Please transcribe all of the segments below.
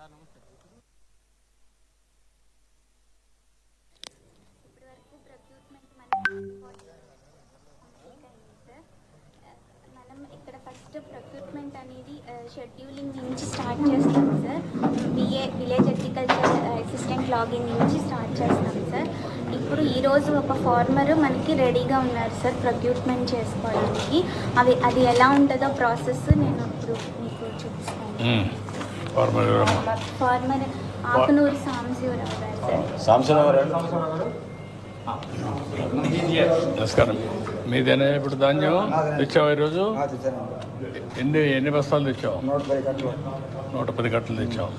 మనం ఇక్కడ first procurement అనేది షెడ్యూలింగ్ నుంచి స్టార్ట్ చేస్తాం sir. Village agriculture assistant login నుంచి స్టార్ట్ చేస్తాం సార్. ఇప్పుడు ఈరోజు ఒక ఫార్మర్ మనకి రెడీగా ఉన్నారు సార్ ప్రొక్యూర్మెంట్ చేసుకోవడానికి. అది ఎలా ఉంటుందో ప్రాసెస్ నేను ఇప్పుడు మీకు చూపిస్తాను. ఫార్మర్ ఆకునూరు సాంబశివరావు గారు సార్. నమస్కారం. మీదేనా ఇప్పుడు ధాన్యం తెచ్చావు ఈరోజు? ఎన్ని బస్తాలు తెచ్చావు? 110 కట్టలు తెచ్చావు.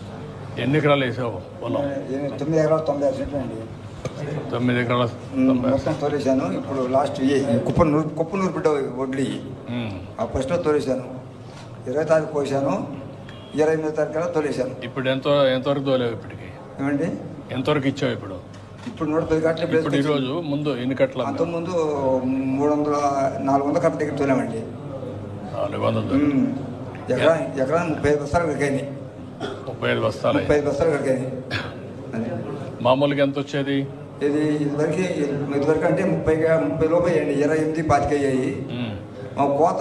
ఎన్ని ఎకరాలు వేసావు పొలం? 9 ఎకరాలు 96 సెంట్లు అండి. 9 ఎకరాల మొత్తం తోలేసాను. ఇప్పుడు లాస్ట్ కుప్పనూరు బిడ్డ వడ్లీ ఫస్ట్లో తోలేసాను. 20 తారీఖు కోసాను. 28 తారీఖు తోలేసాను. ఇప్పుడు ఎంతవరకు తోలేవు? ఇప్పటికి ఏమండి ఎంతవరకు ఇచ్చావు? ఇప్పుడు 110 కట్టలు. ఇప్పుడు ఈరోజు ముందు ఎన్ని కట్టలు? అంతకుముందు 400 కట్టల దగ్గర తోలామండి. 400 ఎకరానికి 35 బస్తాలు కడిగాయి. 35 బస్తాలు. 35 బస్తాలు కడిగాయి. మామూలుగా ఎంత వచ్చేది? ఇదివరకు అంటే 30 లోపు అయ్యండి. 28 25 అయ్యాయి. కోత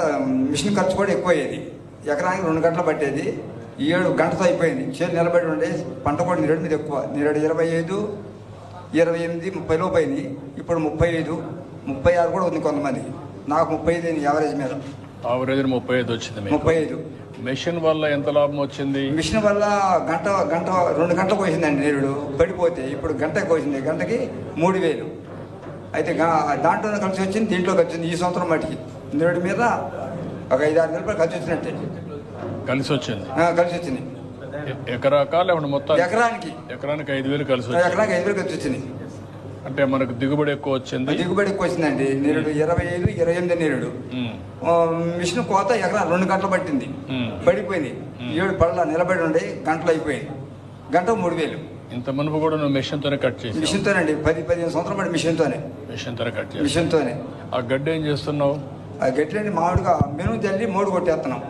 మిషన్ ఖర్చు కూడా ఎక్కువ అయ్యేది. ఎకరానికి 2 గంటలు పట్టేది. 7 గంటతో అయిపోయింది. చేలు నిలబడి ఉండే పంట కూడా నీరడి మీద ఎక్కువ. నీరడు 25, 28, 30 లోపు అయింది. ఇప్పుడు 35, 36 కూడా ఉంది కొంతమంది. నాకు 35 అయింది యావరేజ్ మీద. ఆవరేజ్ 35 వచ్చింది. 35. మెషిన్ వల్ల ఎంత లాభం వచ్చింది? మిషన్ వల్ల గంట 2 గంటలు కోసిందండి నీరుడు పడిపోతే. ఇప్పుడు గంట కోసింది. గంటకి 3000. అయితే దాంట్లో కలిసి వచ్చింది, దీంట్లో కలిసి వచ్చింది. ఈ సంవత్సరం మట్టికి నీరుడి మీద ఒక 5-6 వేల రూపాయలు కలిసి వచ్చినట్టే. కలిసి వచ్చింది. కలిసి వచ్చింది. ఎకరాకా లేకుంటే మొత్తం? ఎకరానికి 5,000 కలిసి వచ్చింది. ఎకరానికి 5,000 కలిసి వచ్చింది. అంటే మనకు దిగుబడి ఎక్కువ వచ్చింది. దిగుబడి ఎక్కువ వచ్చిందండి. నీరుడు 25, 28 నీరుడు. మిషన్ కోత ఎకరా 2 గంటలు పట్టింది. పడిపోయింది. 7 పళ్ళ నిలబడి ఉండి గంటలు అయిపోయింది. గంట 3000. ఇంత మునుపు కూడా నువ్వు మిషన్తోనే కట్ చేసి? మిషన్తోనండి. 10-15 సంవత్సరాలు పడి మిషన్తోనే కట్ చేసి. మిషన్తోనే. ఆ గడ్డి ఏం చేస్తున్నావు? ఆ గడ్డి మామిడిగా మెను జల్లి మోడు కొట్టేస్తున్నాం.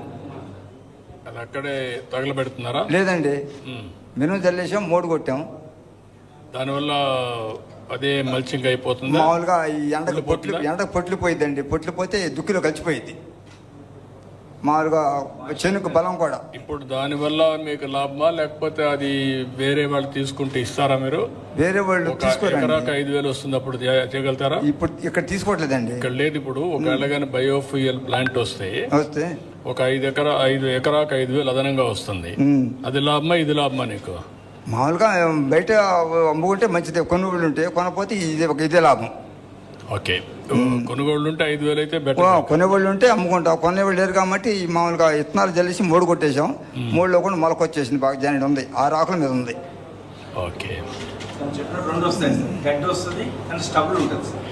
అది అక్కడే తగలబెడుతున్నారా? లేదండి, మెను జల్లేసాం, మోడు కొట్టాం. దానివల్ల అదే మల్చింగ్ అయిపోతుంది. మామూలుగా ఈ ఎండకు పొట్లు పోయిద్దండి. పొట్లు పోతే దుక్కిలో కలిసిపోయింది. మామూలుగా చెనుకు బలం కూడా. ఇప్పుడు దానివల్ల మీకు లాభమా లేకపోతే అది వేరే వాళ్ళు తీసుకుంటే ఇస్తారా మీరు? వేరే వాళ్ళు ఎకరాకు 5,000 వస్తుంది, అప్పుడు చేయగలుగుతారా? ఇప్పుడు ఇక్కడ తీసుకోవట్లేదండి. ఇక్కడ లేదు. ఇప్పుడు ఒకవేళ కానీ బయోఫ్యూయల్ ప్లాంట్ వస్తే ఒక 5 ఎకరాకు 5,000 అదనంగా వస్తుంది. అది లాభమా ఇది లాభమా నీకు? మామూలుగా బయట అమ్ముకుంటే మంచిదే. కొనుగోళ్ళు ఉంటే కొనపోతే ఇదే లాభం. ఓకే, కొనుగోళ్ళు ఉంటే 5,000 అయితే బెటర్. కొనేవాళ్ళు ఉంటే అమ్ముకుంటాం. కొనేవాళ్ళు లేరు కాబట్టి మామూలుగా ఇత్తనాలు జల్లేసి మోడు కొట్టేసాం. మోడులో కూడా మొలకొచ్చేసింది. బాగా జాయిన్ ఉంది. 6 ఆకుల మీద ఉంది. ఓకే, చెప్పిన 2 వస్తాయి సార్. గడ్డి వస్తుంది అండ్ స్టబుల్ ఉంటుంది సార్.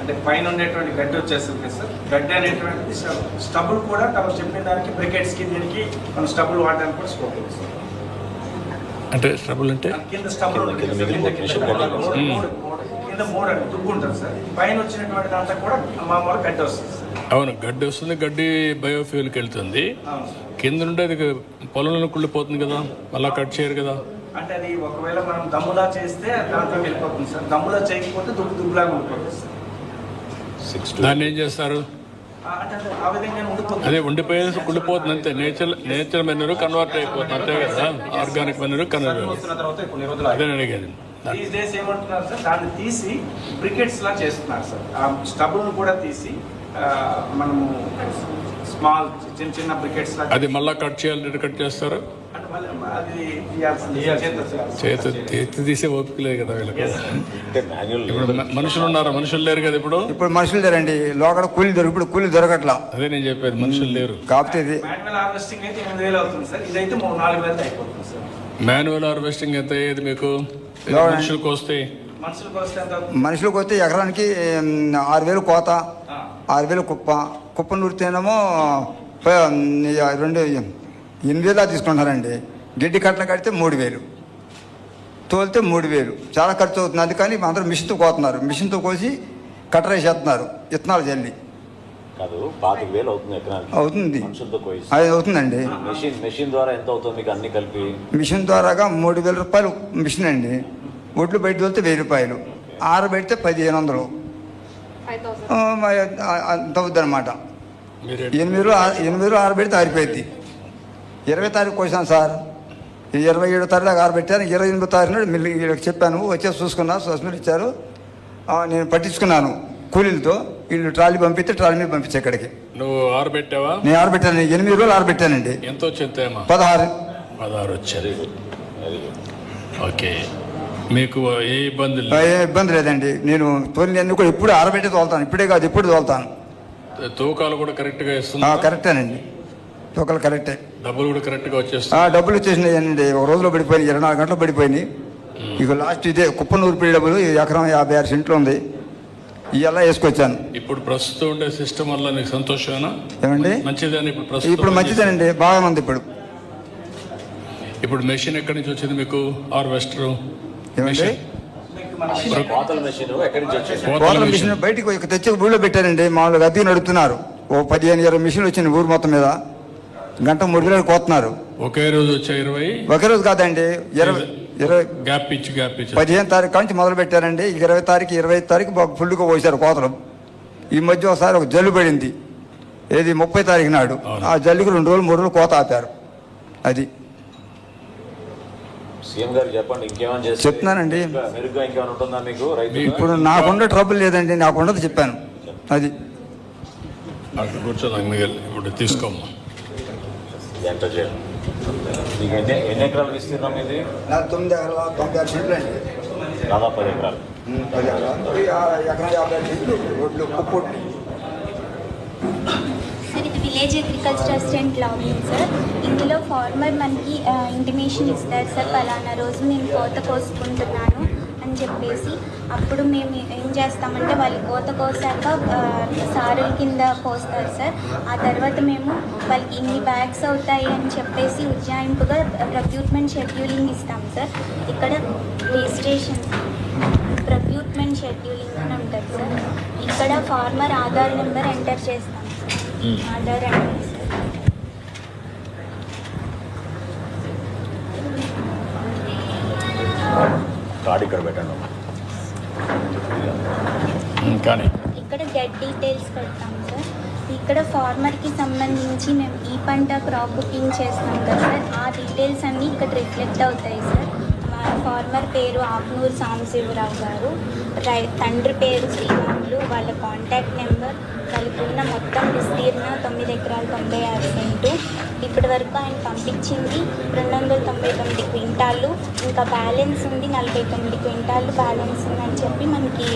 అంటే పైన ఉండేటువంటి గడ్డి వచ్చేస్తుంది సార్. గడ్డి అనేటువంటిది స్టబుల్ కూడా మనం చెప్పిన దానికి బ్రికెట్స్కి దీనికి మనం స్టబుల్ వాడడానికి కూడా స్కోప్ ఉంది సార్. అంటే స్టబుల్ అంటే కింద స్టబుల్ కింద మోడ్ అంటే దుక్కు ఉంటుంది సార్. పైన వచ్చినటువంటి దాంట్లో కూడా మామూలు గడ్డి వస్తుంది సార్. అవును, గడ్డి వస్తుంది. గడ్డి బయోఫ్యూల్కి వెళ్తుంది. కింద నుండి అది పొలంలో కుళ్ళిపోతుంది కదా, మళ్ళీ కట్ చేయరు కదా. అంటే అది ఒకవేళ మనం దమ్ములా చేస్తే దాంట్లో వెళ్ళిపోతుంది సార్. దమ్ములా చేయకపోతే దుబ్బులాగా ఉండిపోతుంది సార్. దాన్ని ఏం చేస్తారు? అదే ఉండిపోయేది కుళ్ళిపోతుంది అంతే. నేచర్ మెనూరు కన్వర్ట్ అయిపోతుంది అంతే కదా. Organic manure convert. అదే అడిగేది. ఈ డేస్ ఏమంటున్నారు సార్, దాన్ని తీసి బ్రికెట్స్ లా చేస్తున్నారు సార్. ఆ స్టబుల్ కూడా తీసి మనము స్మాల్ చిన్న బ్రికెట్స్ లా. అది మళ్ళీ కట్ చేయాలి. కట్ చేస్తారు. చేతి తీసే ఓపిక లేదు కదా వీళ్ళకి. ఇప్పుడు మనుషులు ఉన్నారా? మనుషులు లేరు కదా. ఇప్పుడు మనుషులు లేరండి. లోకల్ కూలీ ఇప్పుడు కూలీ దొరకట్లా. అదే నేను చెప్పేది, మనుషులు లేరు. కాకపోతే మాన్యువల్ హార్వెస్టింగ్ అయితే 8,000 అవుతుంది సార్. ఇదైతే 3-4,000 అయిపోతుంది సార్. మాన్యువల్ హార్వెస్టింగ్ ఎంత అయ్యేది మీకు? మనుషులకు వస్తే ఎకరానికి 6,000 కోత, 6,000 కుప్ప నూరితేనేమో 8,000 తీసుకుంటారండి. గిడ్డి కట్టలు కడితే 3,000, తోలితే 3,000. చాలా ఖర్చు అవుతుంది. అందుకని అందరూ మిషన్తో కోతున్నారు. మిషన్తో కోసి కట్టర వేసేస్తున్నారు ఇత్తనాలు జల్లి. కాదు 25,000 అవుతుంది ఎకరానికి. అవుతుంది. మనుషులతో కోయిస్తే అది అవుతుందండి. మెషిన్ ద్వారా ఎంత అవుతుంది మీకు అన్ని కలిపి? మిషన్ ద్వారాగా 3,000 రూపాయలు మిషన్ అండి. ఒడ్లు బయట వెళ్తే 1,000 రూపాయలు, ఆరబెడితే 1,500, అంత అవుద్ది అనమాట. మీరు 8 ఆరబెడితే ఆరిపోయింది. 20 తారీఖు కోసాను సార్, 27 తారీఖు దాకా ఆరబెట్టాను. 28 తారీఖు నాడు మిల్లు వీళ్ళకి చెప్పాను, వచ్చేసి చూసుకున్నా, సస్మిల్ ఇచ్చారు. నేను పట్టించుకున్నాను కూలీలతో. వీళ్ళు ట్రాలీ పంపిస్తే ట్రాలీ మీద పంపించే ఇక్కడికి. నువ్వు ఆరబెట్టావా? నేను ఆరబెట్టాను, 8 రోజులు ఆరబెట్టానండి. ఎంత వచ్చింది? 16 వచ్చారు. ఓకే, మీకు ఏ ఇబ్బంది లేదు? ఏ ఇబ్బంది లేదండి. నేను తోలినన్నీ కూడా ఎప్పుడు ఆరబెట్టి తోలుతాను, ఇప్పుడే కాదు ఎప్పుడు తోలుతాను. తూకాలు కూడా కరెక్ట్గా ఇస్తున్నా? కరెక్టేనండి, తూకాలు కరెక్టే. డబ్బులు కూడా కరెక్ట్గా వచ్చేస్తాయి? డబ్బులు వచ్చేసినాయండి. ఒక రోజులో పడిపోయినాయి, 24 గంటలు పడిపోయినాయి. ఇక లాస్ట్ ఇదే కుప్పనూరు పీడి డబ్బులు, ఎకరం 56 సెంట్లు ఉంది, ఇవల్ల వేసుకొచ్చాను. ఇప్పుడు ప్రస్తుతం ఉండే సిస్టమ్ వల్ల నీకు సంతోషమేనా? ఏమండి? మంచిదని ఇప్పుడు ప్రస్తుతం? ఇప్పుడు మంచిదేనండి, బాగా ఉంది. ఇప్పుడు మెషిన్ ఎక్కడి నుంచి వచ్చింది మీకు? హార్వెస్టర్ ఏమండి? కోతల మెషిన్ ఎక్కడి నుంచి వచ్చింది? కోతల మిషన్ బయటికి తెచ్చి ఊళ్ళో పెట్టారండి. మామూలుగా అద్దెకి నడుపుతున్నారు. ఓ 15-20 మిషన్లు వచ్చింది ఊరు మొత్తం మీద. గంట 3 కిలోలు కోతున్నారు. ఒకే రోజు వచ్చే 20? ఒకే రోజు కాదండి, 20 గ్యాప్ ఇచ్చి 15 తారీఖు నుంచి మొదలు పెట్టారండి. 20 తారీఖు 25 తారీఖు బాగా ఫుల్గా పోసారు కోతలు. ఈ మధ్య ఒకసారి ఒక జల్లు పడింది, ఏది 30 తారీఖు నాడు. ఆ జల్లుకి 2 రోజులు 3 రోజులు కోత ఆపారు. అది సీఎం గారు చెప్పండి, ఇంకేమైనా చేస్తే చెప్తున్నానండి. మెరుగ్గా ఇంకేమైనా ఉంటుందా మీకు? రైతు ఇప్పుడు నాకుండే ట్రబుల్ లేదండి, నాకుండదు చెప్పాను. అది అక్కడ కూర్చోదాం మిగిలి. ఇప్పుడు తీసుకోమ్మా. ఎంత చేయాలి మీకు? ఎన్ని ఎకరాలు ఇస్తున్నాం ఇది? 9 ఎకరాల 96 సెంట్లు అండి. దాదాపు 10 ఎకరాలు. 10 ఎకరాలు, ఎకరం 50 సెంట్లు రోడ్లు కుప్పొడ్లు. సార్ ఇది village agriculture assistant login sir. ఇందులో ఫార్మర్ మనకి ఇంటిమేషన్ ఇస్తారు సార్, పలానా రోజు నేను కోత కోసుకుంటున్నాను అని చెప్పేసి. అప్పుడు మేము ఏం చేస్తామంటే వాళ్ళు కోత కోసాక సారుల కింద కోస్తారు సార్. ఆ తర్వాత మేము వాళ్ళకి ఇన్ని బ్యాగ్స్ అవుతాయి అని చెప్పేసి ఉజ్జాయింపుగా ప్రొక్యూర్మెంట్ షెడ్యూలింగ్ ఇస్తాం సార్. ఇక్కడ రిజిస్ట్రేషన్ ప్రొక్యూర్మెంట్ షెడ్యూలింగ్ అని ఉంటుంది సార్. ఇక్కడ ఫార్మర్ ఆధార్ నెంబర్ ఎంటర్ చేస్తాం sir. Aadhaar enter sir. Card ఇక్కడ పెట్టండి. కానీ ఇక్కడ గెట్ డీటెయిల్స్ పెడతాం సార్. ఇక్కడ ఫార్మర్కి సంబంధించి మేము ఈ పంట క్రాప్ బుకింగ్ చేస్తాం కదా సార్, ఆ డీటెయిల్స్ అన్నీ ఇక్కడ రిఫ్లెక్ట్ అవుతాయి సార్. మా ఫార్మర్ పేరు ఆకునూరు సాంబశివరావు గారు, తండ్రి పేరు శ్రీరాములు, వాళ్ళ కాంటాక్ట్ నెంబర్, వాళ్ళకున్న మొత్తం విస్తీర్ణ 9 ఎకరాలు 96 సెంటు. ఇప్పటి వరకు ఆయన పంపించింది 299 క్వింటాళ్ళు, ఇంకా బ్యాలెన్స్ ఉంది 49 క్వింటాళ్ళు బ్యాలెన్స్ ఉందని చెప్పి మనకి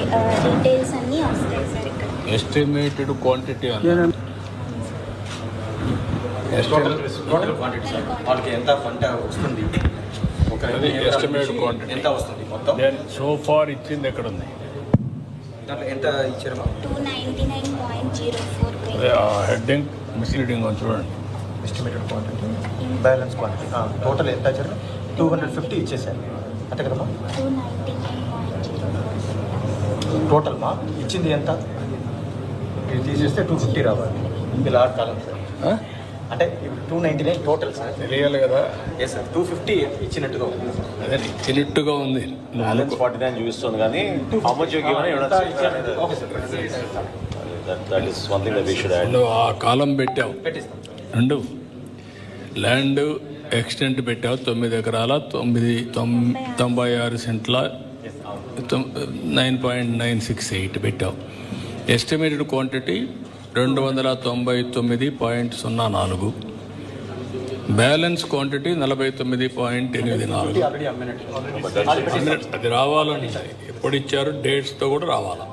డీటెయిల్స్ అన్నీ వస్తాయి సార్. ఇక్కడ estimated quantity total quantity sir, వాళ్ళకి ఎంత పంట వస్తుంది, ఎస్టిమేటెడ్ క్వాంటిటీ ఎంత వస్తుంది మొత్తం. సో ఫార్ ఇచ్చింది ఎక్కడ ఉంది? దాంట్లో ఎంత ఇచ్చారు? 299.04. అదే ఆ హెడ్డింగ్ మిస్లీడింగ్ అని చూడండి. Estimated quantity, balance quantity, total ఎంత ఇచ్చారు? 250 ఇచ్చేసారు అంతే కదమ్మా? 299.04. టోటల్ మా ఇచ్చింది ఎంత? ఇది తీసేస్తే 250 రావాలి. ఇలా కాలం సార్, అంటే 299 టోటల్ సార్. తెలియాలి కదా. ఎస్ సార్, 250 ఇచ్చినట్టుగా ఉంది. అదే ఇచ్చినట్టుగా ఉంది. బ్యాలెన్స్ 49 చూపిస్తుంది కానీ how much you given okay sir, that is one thing that we should add. నువ్వు ఆ కాలం పెట్టావు, పెట్టిస్తాం. 2 ల్యాండ్ ఎక్స్టెంట్ పెట్టావు, 9 ఎకరాల 96 సెంట్ల 9.968 పెట్టావు. Estimated quantity 299.04. Balance quantity 49.84. Already అమ్మినట్టు. అది రావాలండి. ఎప్పుడు ఇచ్చారు డేట్స్తో కూడా రావాలా.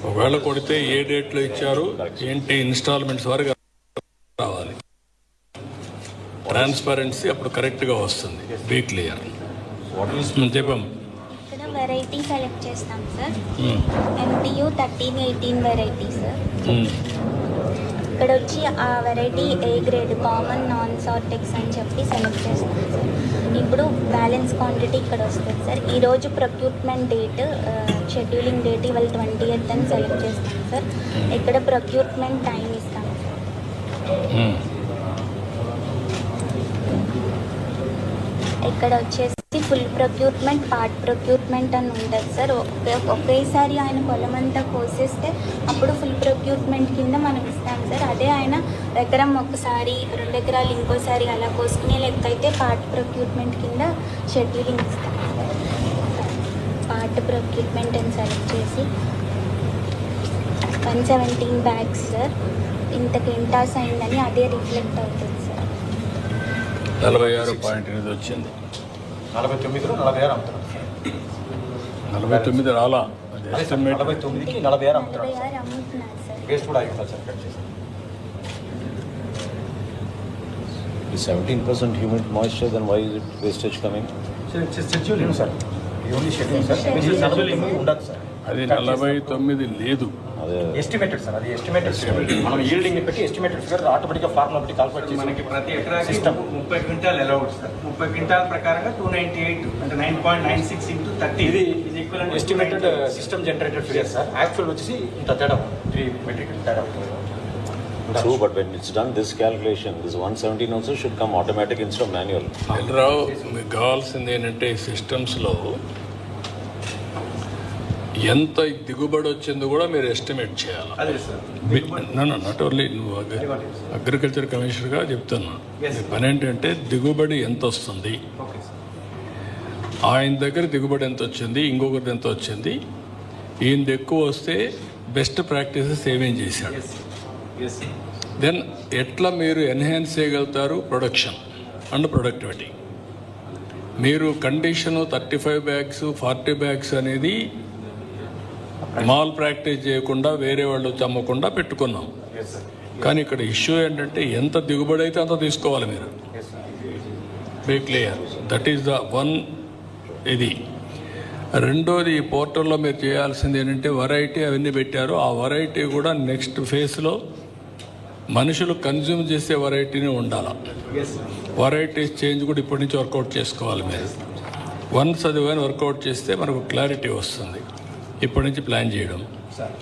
ఒకవేళ కొడితే ఏ డేట్లో ఇచ్చారు ఏంటి ఇన్స్టాల్మెంట్స్ వరకు రావాలి. ట్రాన్స్పరెన్సీ అప్పుడు కరెక్ట్గా వస్తుంది. Be clear. చెప్పాం. ఇక్కడ వెరైటీ సెలెక్ట్ చేస్తాం సార్. MTU 1318 variety sir. ఇక్కడ వచ్చి ఆ variety A grade, common, non sortex అని చెప్పి సెలెక్ట్ చేస్తాం సార్. ఇప్పుడు బ్యాలెన్స్ క్వాంటిటీ ఇక్కడ వస్తుంది సార్. ఈరోజు ప్రొక్యూర్మెంట్ డేట్ షెడ్యూలింగ్ డేట్ ఇవాళ 20th అని సెలెక్ట్ చేస్తాం సార్. ఇక్కడ ప్రొక్యూర్మెంట్ టైం ఇస్తాం సార్. ఇక్కడ వచ్చేసి ఫుల్ ప్రొక్యూర్మెంట్, పార్ట్ ప్రొక్యూర్మెంట్ అని ఉంటుంది సార్. ఒకేసారి ఆయన పొలం అంతా కోసేస్తే అప్పుడు ఫుల్ ప్రొక్యూర్మెంట్ కింద మనం ఇస్తాం సార్. అదే ఆయన ఎకరం ఒకసారి 2 ఎకరాలు ఇంకోసారి అలా కోసుకునే లెక్క అయితే పార్ట్ ప్రొక్యూర్మెంట్ కింద షెడ్యూలింగ్ ఇస్తాం సార్. పార్ట్ ప్రొక్యూర్మెంట్ అని సెలెక్ట్ చేసి 117 బ్యాగ్స్ సార్. ఇంత కింటాస్ అయిందని అదే రిఫ్లెక్ట్ అవుతుంది సార్. 46.8 వచ్చింది. 49లో 46 అమ్ముతున్నాం సార్. 49 రాలా. అదే సార్ 49కి 46 అమ్ముతున్నాం 46 అమ్ముతున్నారు సార్. వేస్ట్ కూడా అయిపోతుంది సార్ కట్ చేసి. Is 17% humid moisture, then why is it wastage coming? Schedule sir, ఇది ఓన్లీ షెడ్యూల్ సార్. 49 ఉండదు సార్. అది 49 లేదు. అదే ఎస్టిమేటెడ్ సార్, అది ఎస్టిమేటెడ్ ఫిగర్. మనం ఈల్డింగ్ పెట్టి ఎస్టిమేటెడ్ ఫిగర్ ఆటోమేటిక్గా ఫార్ములా పెట్టి కాల్కులేట్ చేసి మనకి ప్రతి ఎకరాకి system 30 quintal allowed sir. 30 quintal ప్రకారంగా 298 అంటే 9.96 into 30 ఇది is equivalent to estimated 298. System generated figure sir. Actual వచ్చేసి ఇంత తేడా 3 మెట్రిక్ తేడా. true, but when it's done this calculation, this 117 also should come automatic instead of manual. రావు, మీకు కావాల్సింది ఏంటంటే సిస్టమ్స్లో ఎంత దిగుబడి వచ్చిందో కూడా మీరు ఎస్టిమేట్ చేయాలి. అదే సార్. నాట్ ఓన్లీ నువ్వు అగ్రికల్చర్ కమిషనర్గా చెప్తున్నా. Yes. మీ పని ఏంటంటే దిగుబడి ఎంత వస్తుంది, ఓకే సార్. ఆయన దగ్గర దిగుబడి ఎంత వచ్చింది, ఇంకొకరిది ఎంత వచ్చింది, ఈయనది ఎక్కువ వస్తే బెస్ట్ ప్రాక్టీసెస్ ఏమేం చేశాడు, ఎస్ ఎస్ దెన్ ఎట్లా మీరు ఎన్హాన్స్ చేయగలుగుతారు ప్రొడక్షన్ అండ్ ప్రొడక్టివిటీ. మీరు కండిషను 35 బ్యాగ్స్ 40 బ్యాగ్స్ అనేది మాల్ ప్రాక్టీస్ చేయకుండా వేరే వాళ్ళు అమ్మకుండా పెట్టుకున్నాం. కానీ ఇక్కడ ఇష్యూ ఏంటంటే ఎంత దిగుబడి అయితే అంత తీసుకోవాలి మీరు. Be clear, that is the one. ఇది రెండోది, ఈ పోర్టల్లో మీరు చేయాల్సింది ఏంటంటే వెరైటీ అవన్నీ పెట్టారు. ఆ వెరైటీ కూడా నెక్స్ట్ ఫేజ్లో మనుషులు కన్జ్యూమ్ చేసే వెరైటీనే ఉండాలి. Yes sir. వెరైటీస్ చేంజ్ కూడా ఇప్పటి నుంచి వర్కౌట్ చేసుకోవాలి మీరు. వన్స్ అది కానీ వర్కౌట్ చేస్తే మనకు క్లారిటీ వస్తుంది. ఇప్పటి నుంచి ప్లాన్ చేయడం. సార్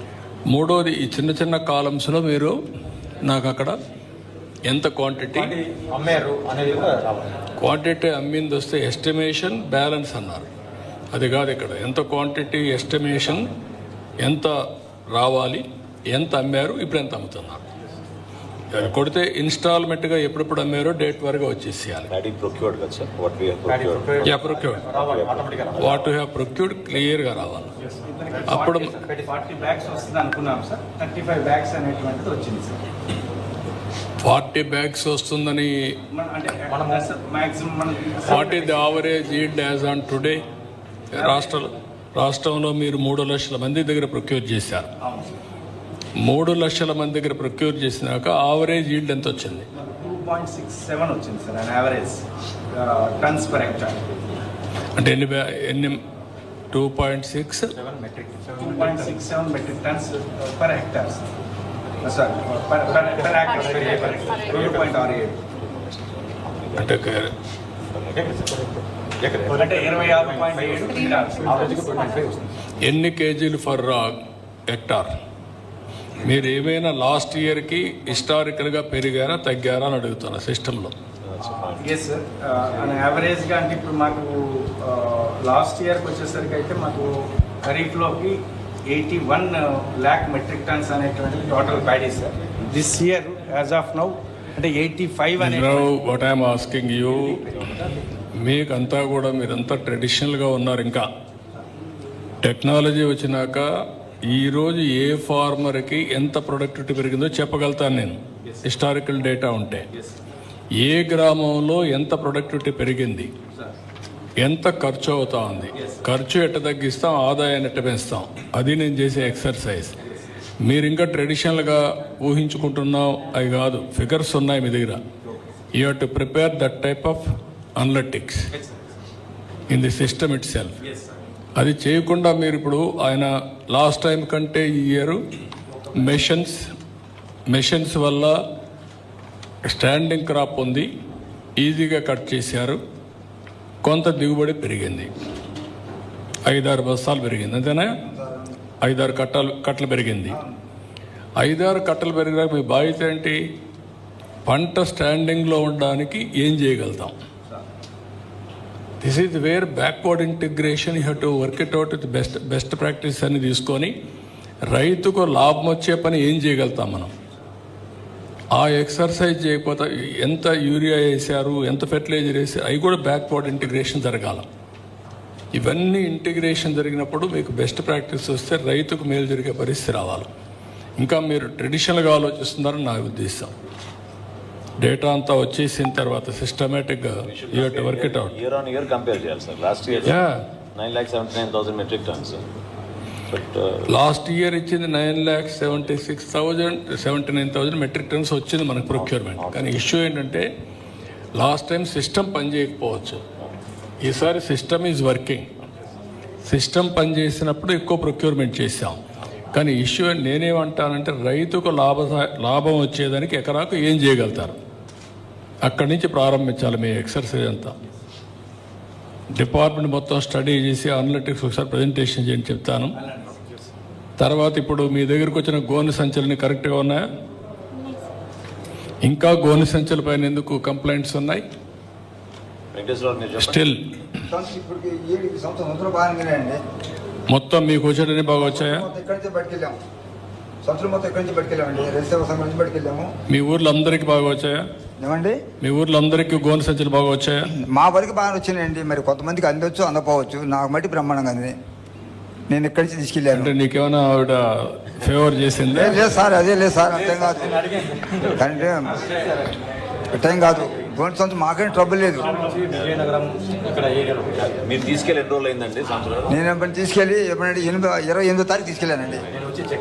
మూడోది, ఈ చిన్న చిన్న కాలమ్స్లో మీరు నాకు అక్కడ ఎంత క్వాంటిటీ అమ్మారు అనేది కూడా రావాలి. క్వాంటిటీ అమ్మింది వస్తే ఎస్టిమేషన్ బ్యాలెన్స్ అన్నారు. అది కాదు ఇక్కడ. ఎంత క్వాంటిటీ ఎస్టిమేషన్, ఎంత రావాలి, ఎంత అమ్మారు, ఇప్పుడు ఎంత అమ్ముతున్నారు. అది కొడితే ఇన్స్టాల్మెంట్గా ఎప్పుడెప్పుడు అమ్మారో డేట్ వరకు వచ్చేసేయాలి. Paddy procured, కదా sir, what we have procured. Procured, రావాలి ఆటోమేటిక్గా రావాలి. వాట్ యు హ్యావ్ ప్రొక్యూర్డ్ క్లియర్గా రావాలి. అప్పుడు 40 బ్యాగ్స్ వస్తుంది అనుకున్నాం సార్. 35 బ్యాగ్స్ అనేటువంటిది వచ్చింది సార్. 40 బ్యాగ్స్ వస్తుందని. అంటే మాక్సిమం మనం what is the average yield as on today? రాష్ట్రంలో మీరు 3 లక్షల మంది దగ్గర ప్రొక్యూర్ చేశారు. అవును సార్. 3 లక్షల మంది దగ్గర ప్రొక్యూర్ చేసినాక యావరేజ్ ఈల్డ్ ఎంత వచ్చింది? 2.67 వచ్చింది sir an average turns per hectare. అంటే ఎన్ని 2.6 metric 2.67 metric tons per hectare sir. Per hectare 2.68 అంటే అంటే 26.7 క్వింటాల్స్. ఆవరేజ్గా 2.5 వస్తుంది. ఎన్ని కేజీలు ఫర్ హెక్టార్? మీరు ఏమైనా లాస్ట్ ఇయర్కి హిస్టారికల్గా పెరిగారా తగ్గారా అని అడుగుతున్నా సిస్టంలో. Yes sir. అన్ యావరేజ్గా అంటే ఇప్పుడు మాకు లాస్ట్ ఇయర్కి వచ్చేసరికి అయితే మాకు ఖరీఫ్లోకి 81 lakh మెట్రిక్ టన్స్ అనేటువంటిది total paddy sir. This year as of now అంటే 85 అనే వాట్ ఐఎమ్ ఆస్కింగ్ యూ, మీకంతా కూడా మీరంతా ట్రెడిషనల్గా ఉన్నారు. ఇంకా టెక్నాలజీ వచ్చినాక ఈరోజు ఏ ఫార్మర్కి ఎంత ప్రొడక్టివిటీ పెరిగిందో చెప్పగలుగుతాను నేను, హిస్టారికల్ డేటా ఉంటే. ఏ గ్రామంలో ఎంత ప్రొడక్టివిటీ పెరిగింది, ఎంత ఖర్చు అవుతా ఉంది, ఖర్చు ఎట్ట తగ్గిస్తాం, ఆదాయాన్ని ఎట్ట పెంచుతాం, అది నేను చేసే ఎక్సర్సైజ్. మీరు ఇంకా ట్రెడిషనల్గా ఊహించుకుంటున్నాం అవి కాదు, ఫిగర్స్ ఉన్నాయి మీ దగ్గర. You have to prepare that type of analytics in the system it self. అది చేయకుండా మీరు ఇప్పుడు ఆయన లాస్ట్ టైం కంటే ఈ ఇయర్ మెషన్స్ వల్ల స్టాండింగ్ క్రాప్ ఉంది, ఈజీగా కట్ చేశారు, కొంత దిగుబడి పెరిగింది, 5-6 బస్తాలు పెరిగింది, అంతేనా? 5-6 కట్టలు పెరిగింది. 5-6 కట్టలు పెరిగినాక మీ బాధ్యత ఏంటి? పంట స్టాండింగ్లో ఉండడానికి ఏం చేయగలుగుతాం? This is where backward integration you have to work it out with best practice అని తీసుకొని రైతుకు లాభం వచ్చే పని ఏం చేయగలుగుతాం మనం. ఆ ఎక్సర్సైజ్ చేయకపోతే ఎంత యూరియా వేసారు, ఎంత ఫెర్టిలైజర్ వేసారు, అవి కూడా బ్యాక్వర్డ్ ఇంటిగ్రేషన్ జరగాలి. ఇవన్నీ ఇంటిగ్రేషన్ జరిగినప్పుడు మీకు బెస్ట్ ప్రాక్టీస్ వస్తే రైతుకు మేలు జరిగే పరిస్థితి రావాలి. ఇంకా మీరు ట్రెడిషనల్గా ఆలోచిస్తున్నారని నా ఉద్దేశం. డేటా అంతా వచ్చేసిన తర్వాత సిస్టమేటిక్గా you have to work it out. Year on year compare చేయాలి sir. Last year 9,79,000 metric tons. But last year ఇచ్చింది 9,76,000 మెట్రిక్ టన్స్ వచ్చింది మనకు ప్రొక్యూర్మెంట్. కానీ ఇష్యూ ఏంటంటే లాస్ట్ టైం సిస్టమ్ పనిచేయకపోవచ్చు, ఈసారి సిస్టమ్ ఈజ్ వర్కింగ్. సిస్టమ్ పనిచేసినప్పుడు ఎక్కువ ప్రొక్యూర్మెంట్ చేశాం. కానీ ఇష్యూ నేనేమంటానంటే రైతుకు లాభం వచ్చేదానికి ఎకరాకు ఏం చేయగలుగుతారు, అక్కడి నుంచి ప్రారంభించాలి మీ ఎక్సర్సైజ్ అంతా. డిపార్ట్మెంట్ మొత్తం స్టడీ చేసి అనలిటిక్స్ ఒకసారి ప్రజెంటేషన్ చేయని చెప్తాను. తర్వాత ఇప్పుడు మీ దగ్గరకు వచ్చిన గోనె సంచులని కరెక్ట్గా ఉన్నాయా? ఇంకా గోనె సంచుల పైన ఎందుకు కంప్లైంట్స్ ఉన్నాయి? స్టిల్ ఇప్పుడు ఈ సంవత్సరం బాగానే మొత్తం మీకు వచ్చేటన్ని బాగా వచ్చాయా? ఇక్కడి నుంచి పట్టుకెళ్ళాము, సంవత్సరం మొత్తం ఇక్కడి నుంచి పట్టుకెళ్ళామండి. రైతు సంఘం నుంచి పట్టుకెళ్ళాము. మీ ఊర్లో అందరికీ బాగా వచ్చాయా? ఏమండి, మీ ఊర్లో అందరికీ గోనె సంచులు బాగా వచ్చాయా? మా వరకు బాగా వచ్చినాయండి. మరి కొంతమందికి అందొచ్చు, అందపోవచ్చు. నాకు మట్టి బ్రహ్మాండంగా అంది. నేను ఇక్కడి నుంచి తీసుకెళ్ళాను. అంటే నీకేమైనా ఆవిడ ఫేవర్ చేసిందా? లేదు సార్, అదే లేదు సార్, అర్థం కాదు. అంటే అర్థం కాదు. గోనె సంచి మాకేం ట్రబుల్ లేదు. విజయనగరం ఇక్కడ ఏరియాలో మీరు తీసుకెళ్ళి ఎన్ని రోజులు అయిందండి సంవత్సరం? నేను ఎప్పుడు తీసుకెళ్ళి ఎప్పుడంటే 28వ తారీఖు తీసుకెళ్ళానండి.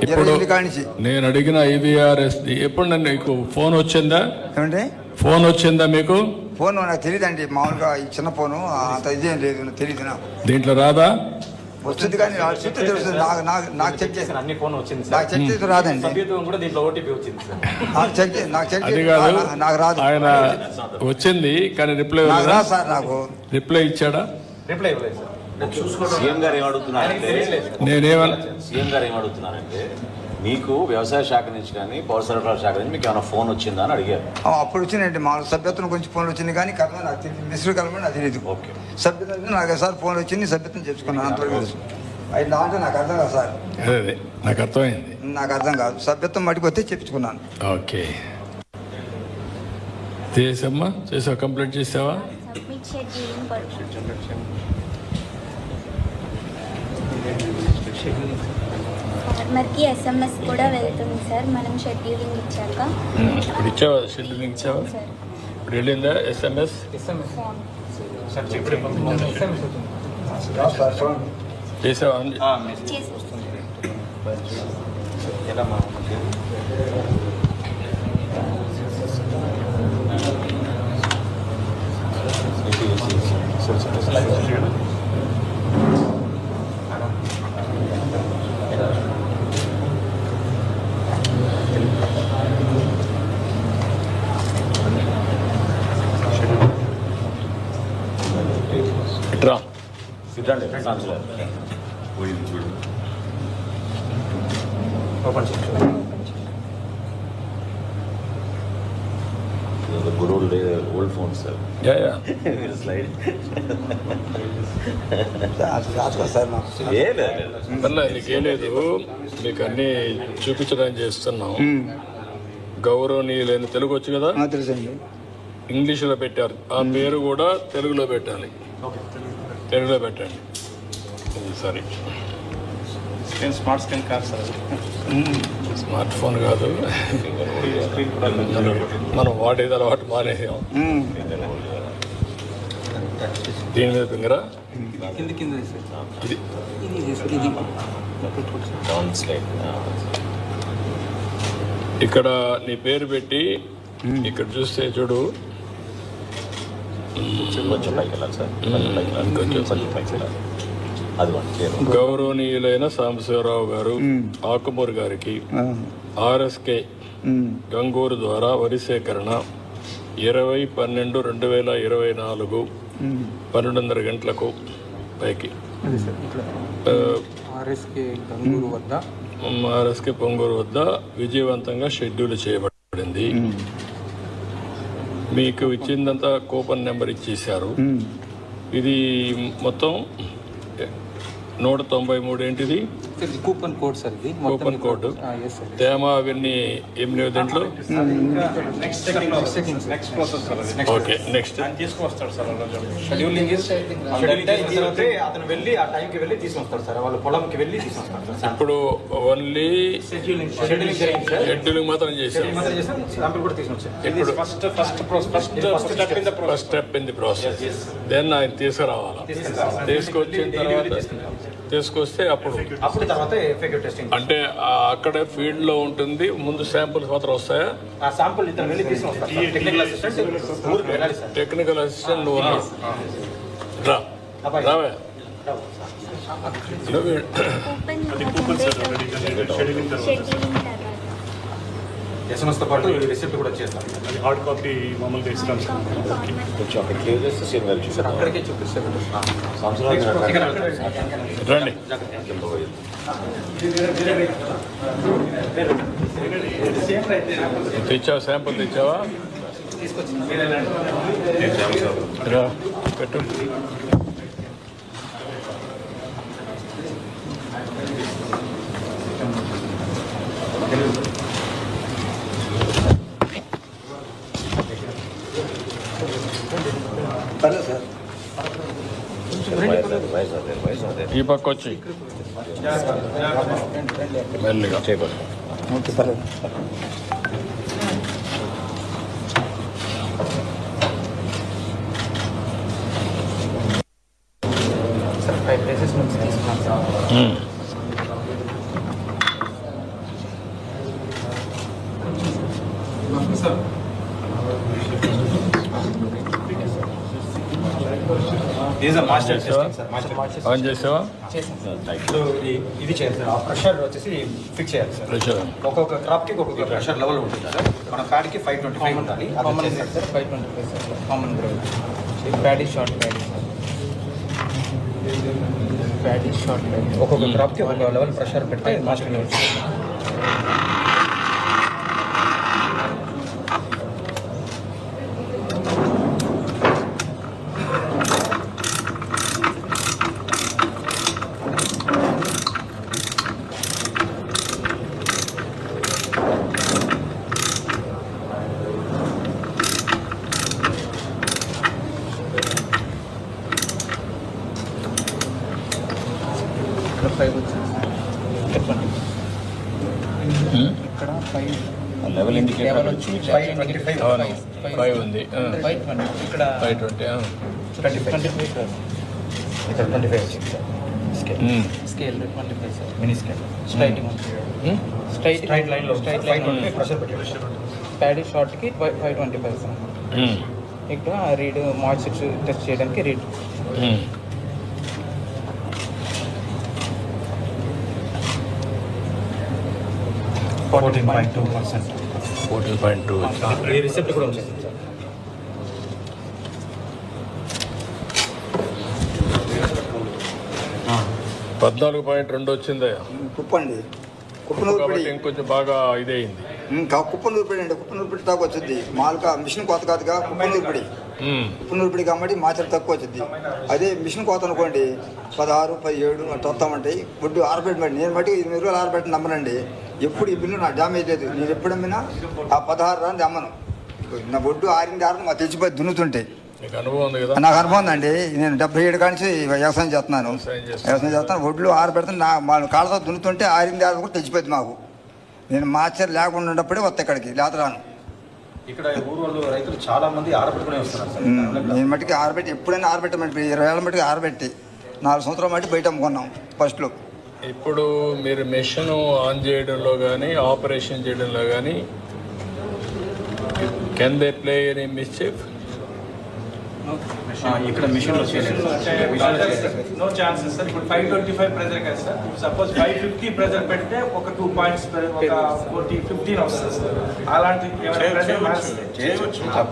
ఇప్పుడు 28 కాడి నుంచి. నేను అడిగిన IVRS ఎప్పుడు నీకు ఫోన్ వచ్చిందా? ఏమంటే ఫోన్ వచ్చిందా మీకు? ఫోన్ నాకు తెలియదండి. మామూలుగా ఈ చిన్న ఫోను అంత ఇదేం లేదు, నాకు తెలియదు. నాకు దీంట్లో రాదా? వస్తుంది కానీ చూస్తే తెలుస్తుంది. నాకు చెక్ చేసి అన్ని ఫోన్ వచ్చింది నాకు చెక్ చేసి రాదండి. సభ్యత్వం కూడా దీంట్లో ఓటీపీ వచ్చింది సార్. నాకు చెక్ అది చేసి కాదు, నాకు రాదు. ఆయన వచ్చింది కానీ రిప్లై నాకు రాదు సార్. నాకు రిప్లై ఇచ్చాడా? రిప్లై ఇవ్వలేదు సార్. సీఎం గారు ఏమడుగుతున్నారంటే సీఎం గారు ఏమడుగుతున్నారంటే మీకు వ్యవసాయ శాఖ నుంచి కానీ పౌర సరఫరాల శాఖ నుంచి మీకు ఏమైనా ఫోన్ వచ్చిందా అని అడిగారు. అప్పుడు వచ్చిందండి. మా సభ్యత్వం గురించి ఫోన్ వచ్చింది కానీ కలమ నాకు తెలియదు. మిస్టర్ కలమ నాకు తెలియదు. ఓకే, సభ్యత్వం నాకు సార్ ఫోన్ వచ్చింది, సభ్యత్వం చేసుకున్నాను. అంతవరకు తెలుసు. అది దాంట్లో నాకు అర్థం కాదు సార్. అదే నాకు అర్థమైంది. నాకు అర్థం కాదు. సభ్యత్వం మటుకు వస్తే చెప్పుకున్నాను. ఓకే, చేసామ్మా, చేసావా? కంప్లీట్ చేసావా? సబ్మిట్ షెడ్యూలింగ్ ఫార్మర్కి SMS కూడా వెళ్తుంది సార్ మనం షెడ్యూలింగ్ ఇచ్చాక. ఇప్పుడు ఇచ్చావా? షెడ్యూలింగ్ ఇచ్చావా? సార్ ఇప్పుడు వెళ్ళిందా SMS? ఫోన్ చేసావా? చేసి ఎలా మా ఇట్రా. ఇదండి సంవత్సరాలు open good old phone sir. Yeah yeah. Slide రాసుకో సార్. నాకు ఏ లేదు. అలా నీకేం లేదు, మీకు అన్నీ చూపించడానికి చేస్తున్నాం. గౌరవనీయులైన తెలుగు వచ్చు కదా, తెలుసండి. ఇంగ్లీష్లో పెట్టారు. ఆ పేరు కూడా తెలుగులో పెట్టాలి. తెలుగులో పెట్టండి. సరే, స్మార్ట్ స్క్రీన్ కాదు సార్, స్మార్ట్ ఫోన్ కాదు, మనం వాడేది అలవాటు మానేసాం. దీని మీద ఫింగరా ఇది డౌన్ స్లైడ్. ఇక్కడ నీ పేరు పెట్టి ఇక్కడ చూస్తే చూడు, కొంచెం పైకి వెళ్ళాలి సార్, కొంచెం పైకి వెళ్ళాలి, కొంచెం పైకి వెళ్ళాలి. అది వన్ గౌరవనీయులైన సాంబశివరావు గారు ఆకుమూరు గారికి RSK గంగూరు ద్వారా వరి సేకరణ 20/12/2024 12:30 గంటలకు పైకి ఆర్ఎస్కే గంగూరు వద్ద ఆర్ఎస్కే పొంగూరు వద్ద విజయవంతంగా షెడ్యూల్ చేయబడింది. మీకు ఇచ్చిందంతా కూపన్ నెంబర్ ఇచ్చేశారు. ఇది మొత్తం 193 ఏంటిది కూపన్ కోడ్ సార్ ఇది కూపన్ కోడ్. Yes sir. తేమ అవన్నీ ఏం లేవు దీంట్లో. ఓకే నెక్స్ట్ తీసుకొస్తాడు సార్ షెడ్యూలింగ్ అతను వెళ్ళి ఆ టైంకి వెళ్ళి తీసుకొస్తాడు సార్. వాళ్ళు పొలంకి వెళ్ళి తీసుకొస్తాడు సార్. ఇప్పుడు ఓన్లీ షెడ్యూలింగ్ మాత్రం చేశారు. శాంపిల్ కూడా తీసుకొచ్చారు. ఇప్పుడు first first step in the process. Then ఆయన తీసుకురావాలి. తీసుకొచ్చిన తర్వాత తీసుకొస్తే అప్పుడు తర్వాత ఎఫెక్టివ్ టెస్టింగ్ అంటే అక్కడే ఫీల్డ్ లో ఉంటుంది. ముందు శాంపుల్స్ మాత్రం వస్తాయా? ఆ శాంపుల్ ఇతను వెళ్ళి తీసుకొస్తాడు. టెక్నికల్ అసిస్టెంట్ ఊరికి వెళ్ళాలి సార్. టెక్నికల్ అసిస్టెంట్ నువ్వు ఉన్నావు. రావే కూపన్ షెడ్యూలింగ్ తర్వాత ఎస్ఎంఎస్ తో పాటు రిసిప్ట్ కూడా చేస్తాం. హార్డ్ కాపీ మామూలుగా ఇస్తాం సార్. కొంచెం అక్కడ క్లియర్ చేస్తే సీఎం గారు సార్ చూస్తారు. అక్కడికే చూపిస్తారు. రండి. తెచ్చావా? శాంపుల్ తెచ్చావా? రా పెట్టు. ఈ పక్క వచ్చి మెల్లిగా ఓకే పర్లేదు. సార్ 5 ప్లేసెస్ నుంచి తీసుకున్నాం సార్. మాస్టర్ చేసావా? Testing sir. మాస్టర్ ఆన్ చేసావా? ఇప్పుడు ఇది చేయాలి సార్. ఆ ప్రెషర్ వచ్చేసి ఫిక్స్ చేయాలి సార్. ప్రెషర్ ఒక్కొక్క క్రాప్కి ఒక్కొక్క ప్రెషర్ లెవెల్ ఉంటుంది సార్. మన ప్యాడ్కి 525 ఉండాలి. Common sir 525 sir. Common growth paddy short paddy short paddy ఒక్కొక్క క్రాప్కి ఒక్కొక్క లెవెల్ ప్రెషర్ పెడితే మాస్టర్ లెవెల్. ఇక్కడ 5 వచ్చింది సార్. ఇక్కడ 5 లెవెల్ ఇండికేటర్ వచ్చి 525 అవును 5 ఉంది. 520 ఇక్కడ 520 25 ఇక్కడ 25 వచ్చింది sir. Scale 25 sir. Mini scale straightening ఉంది. స్ట్రైట్ లైన్లో స్ట్రైట్ లైన్ ప్రెషర్ పెట్టారు. ప్యాడీ షార్ట్కి 525 సార్. ఇక్కడ రీడ్ మాయిశ్చర్ టెస్ట్ చేయడానికి రీడ్ 14.2%. 14.2. ఈ రిసిప్ట్ కూడా ఉంది సార్. 14.2 వచ్చిందయ్యా. కుప్పండి కుప్పనూరుపడి కాబట్టి ఇంకొంచెం బాగా ఇదే అయింది. కుప్పనూరుపడి అండి. కుప్పనూరుపడి తక్కువ వచ్చింది. మామూలుగా మిషన్ కోత కాదుగా కుప్పనూరుపడి. కుప్పనూరుపడి కాబట్టి మాచర్ తక్కువ వచ్చింది. అదే మిషన్ కోత అనుకోండి 16, 17 అట్లా వస్తామంటాయి. ఒడ్డు ఆరబెట్టమండి. నేను బట్టి 8 రోజులు ఆరబెట్టి నమ్మనండి. ఎప్పుడు ఈ బిల్లు నాకు డ్యామేజ్ లేదు. నేను ఎప్పుడు అమ్మినా ఆ 16 రాని అమ్మను. నా ఒడ్డు ఆరింది మా తెచ్చిపోయి దున్నుతుంటే నీకు అనుభవం ఉంది కదా? నాకు అనుభవం ఉందండి. నేను 77 కాడి నుంచి వ్యవసాయం చేస్తున్నాను. వ్యవసాయం చేస్తాను. ఒడ్లు ఆరబెడతాను. మా కాళ్ళతో దున్నుతుంటే ఆరింది కూడా తెచ్చిపోయింది మాకు. నేను మాచర్ లేకుండా ఉన్నప్పుడే వస్తా ఇక్కడికి, లేత రాను. ఇక్కడ ఊరు వాళ్ళు రైతులు చాలా మంది ఆరబెట్టుకునే వస్తున్నారు సార్. నేను మట్టికి ఆరబెట్టి ఎప్పుడైనా ఆరబెట్టమంటే 20 ఏళ్ళ మట్టికి ఆరబెట్టి 4 సంవత్సరాల మట్టి బయట అమ్ముకున్నాం ఫస్ట్లో. ఇప్పుడు మీరు మెషిన్ ఆన్ చేయడంలో కానీ ఆపరేషన్ చేయడంలో కానీ can they play any mischief? ఇక్కడ మిషన్లో నో ఛాన్సెస్ సార్. ఇప్పుడు 525 ప్రెజర్ కదా సార్. సపోజ్ 550 ప్రెజర్ పెడితే ఒక 2 పాయింట్స్ ఒక 15 వస్తుంది సార్. అలాంటి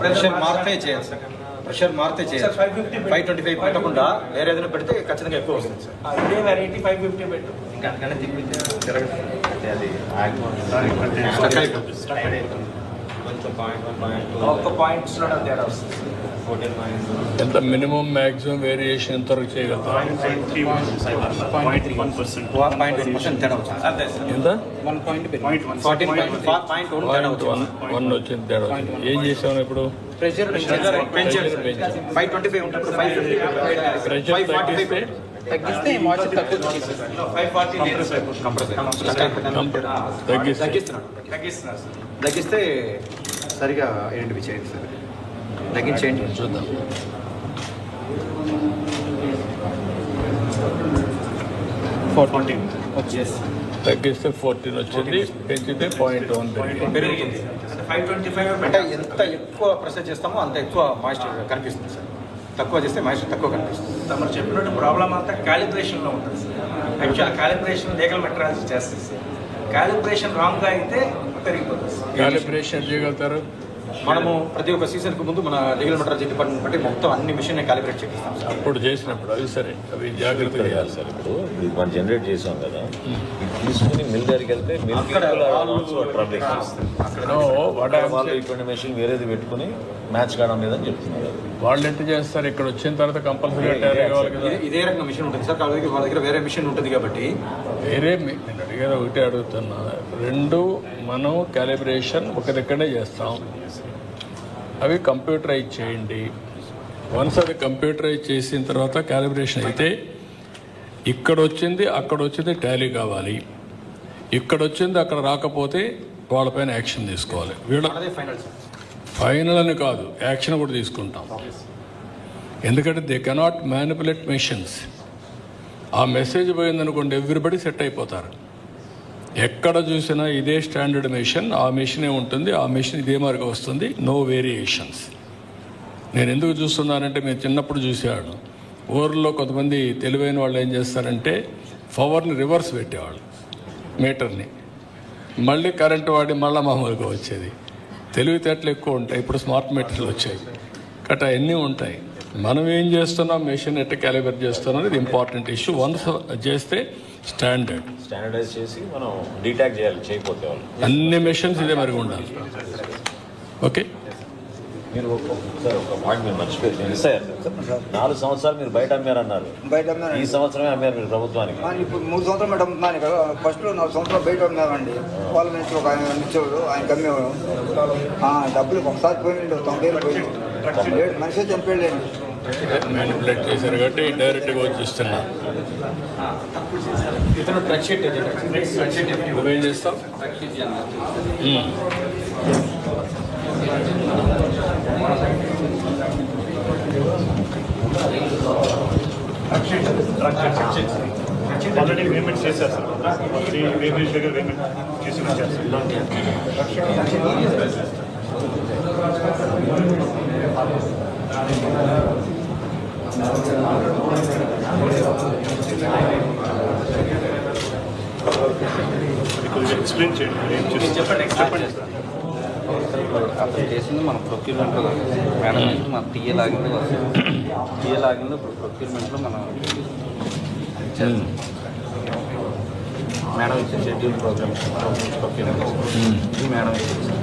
ప్రెషర్ మారితే చేయాలి సార్. ప్రెషర్ మారితే సార్ 550 525 పెట్టకుండా వేరే ఏదైనా పెడితే ఖచ్చితంగా ఎక్కువ వస్తుంది సార్. ఇదే వెరైటీ 550 పెట్టు. ఇంకా అంతకన్నా తిప్పితే తిరగదు. అంటే అది Stuck అయిపోతుంది. కొంచెం పాయింట్ ఒక్క పాయింట్స్ లో తేడా వస్తుంది. ఎంత మినిమం మ్యాక్సిమం వేరియేషన్ ఎంతవరకు చేయగలుగుతాం? 0.1%. 0.1% తేడా వచ్చింది. అదే సార్. ఎంత 1 పాయింట్ పెరిగింది. 14.1 తేడా వచ్చింది. 1 వచ్చింది తేడా వచ్చింది. ఏం చేసాము ఇప్పుడు? ప్రెషర్ పెంచారు. పెంచారు. 525 ఉంటుంది. 550 ప్రెషర్ 545 తగ్గిస్తే మాయిశ్చర్ తక్కువ వచ్చేసి 540 లేదు సార్. తగ్గిస్తున్నారు సార్. తగ్గిస్తే సరిగా ఐడెంటిఫై చేయండి సార్. తగ్గించేయండి చూద్దాం. తగ్గిస్తే 14 వచ్చింది, పెంచితే 0.1 పెరిగింది. పెరిగింది. అంటే 525 అంటే పెట్టాలి. ఎంత ఎక్కువ ప్రెషర్ చేస్తామో అంత ఎక్కువ మాయిశ్చర్ కనిపిస్తుంది సార్. తక్కువ చేస్తే మాయిశ్చర్ తక్కువ కనిపిస్తుంది. తమరు చెప్పినట్టు ప్రాబ్లం అంతా క్యాలిబ్రేషన్ లో ఉంటుంది sir. Actual calibration legal metrology చేస్తుంది సార్. క్యాలిబ్రేషన్ రాంగ్ గా అయితే పెరిగిపోతుంది సార్. క్యాలిబ్రేషన్ చేయగలుగుతారు. మనము ప్రతి ఒక్క సీజన్కి ముందు మన లీగల్ మెట్రాలజీ డిపార్ట్మెంట్ బట్టి మొత్తం అన్ని మిషన్ క్యాలిబ్రేట్ చేపిస్తాం సార్. అప్పుడు చేసినప్పుడు అవి సరే, అవి జాగ్రత్తగా చేయాలి సార్. ఇప్పుడు ఇది మనం జనరేట్ చేసాం కదా, ఇది తీసుకుని మిల్ దగ్గరికి వెళ్తే మిల్ వాళ్ళు ఇటువంటి మెషిన్ వేరేది పెట్టుకుని మ్యాచ్ కావడం లేదని చెప్తున్నారు. వాళ్ళు ఎంత చేస్తారు? ఇక్కడ వచ్చిన తర్వాత కంపల్సరీగా టాలీ కావాలి కదా. ఇదే రకంగా మిషన్ ఉంటుంది సార్. కాబట్టి వాళ్ళ దగ్గర వేరే మిషన్ ఉంటుంది కాబట్టి వేరే నేను అడిగేది ఒకటే అడుగుతున్నా. రెండు మనం క్యాలిబ్రేషన్ ఒక దగ్గరే చేస్తాం, అవి కంప్యూటరైజ్ చేయండి. వన్స్ అది కంప్యూటరైజ్ చేసిన తర్వాత క్యాలిబ్రేషన్ అయితే ఇక్కడ వచ్చింది అక్కడ వచ్చింది టాలీ కావాలి, ఇక్కడ వచ్చింది అక్కడ రాకపోతే వాళ్ళపైన యాక్షన్ తీసుకోవాలి. వీళ్ళ అదే ఫైనల్ సార్. ఫైనల్ అని కాదు, యాక్షన్ కూడా తీసుకుంటాం. ఎందుకంటే దే కెనాట్ మ్యానిపులేట్ మెషిన్స్. ఆ మెసేజ్ పోయిందనుకోండి ఎవ్రీబడి సెట్ అయిపోతారు. ఎక్కడ చూసినా ఇదే స్టాండర్డ్ మెషిన్, ఆ మెషినే ఉంటుంది, ఆ మెషిన్ ఇదే మార్గం వస్తుంది, నో వేరియేషన్స్. నేను ఎందుకు చూస్తున్నానంటే మీరు చిన్నప్పుడు చూసేవాడు, ఊర్లో కొంతమంది తెలివైన వాళ్ళు ఏం చేస్తారంటే పవర్ని రివర్స్ పెట్టేవాళ్ళు, మీటర్ని మళ్ళీ కరెంటు వాడి మళ్ళీ మామూలుగా వచ్చేది. తెలివితేటలు ఎక్కువ ఉంటాయి. ఇప్పుడు స్మార్ట్ మీటర్లు వచ్చాయి కట్ట అన్నీ ఉంటాయి. మనం ఏం చేస్తున్నాం, మెషిన్ ఎట్లా క్యాలిబ్రేట్ చేస్తున్నాం అనేది ఇంపార్టెంట్ ఇష్యూ. వన్స్ చేస్తే స్టాండర్డైజ్ చేసి మనం డీటాక్ చేయాలి, చేయకపోతే వాళ్ళు అన్ని మెషిన్స్ ఇదే మరి ఉండాలి. ఓకే, మీరు సార్ ఒక పాయింట్ మీరు మర్చిపోయారు. నేను సార్ 4 సంవత్సరాలు మీరు బయట అమ్మారన్నారు, బయట ఈ సంవత్సరమే అమ్మారు మీరు ప్రభుత్వానికి. ఇప్పుడు 3 సంవత్సరాలు బయట అమ్ముతున్నాను కదా. ఫస్ట్లో 4 సంవత్సరాలు బయట అమ్మామండి. వాళ్ళ నుంచి ఒక ఆయన ఇచ్చేవాడు, ఆయన అమ్మేవాడు. డబ్బులు ఒకసారి పోయిండు, 90,000 పోయింది. మనిషి చనిపోయాడు. మ్యానిపులేట్ చేశారు కాబట్టి డైరెక్ట్గా వచ్చిస్తున్నా. ఇతను ట్రక్ షీట్ నువ్వేం చేస్తావు? ఆల్రెడీ పేమెంట్ చేశారు సార్. వేరేజ్ దగ్గర పేమెంట్ చేసి వచ్చారు కొంచెం ఎక్స్ప్లెయిన్ చేయండి. ఏం చెప్పండి. అతను చేసింది మన ప్రొక్యూర్మెంట్లో మేనేజ్మెంట్ మన టీఏ లాగిన్లో వస్తుంది. టీఏ లాగిన్లో ఇప్పుడు ప్రొక్యూర్మెంట్లో మనం మేడం ఇచ్చే షెడ్యూల్ ప్రోగ్రామ్స్ ప్రొక్యూర్మెంట్ ఇది మేడం ఇచ్చేది.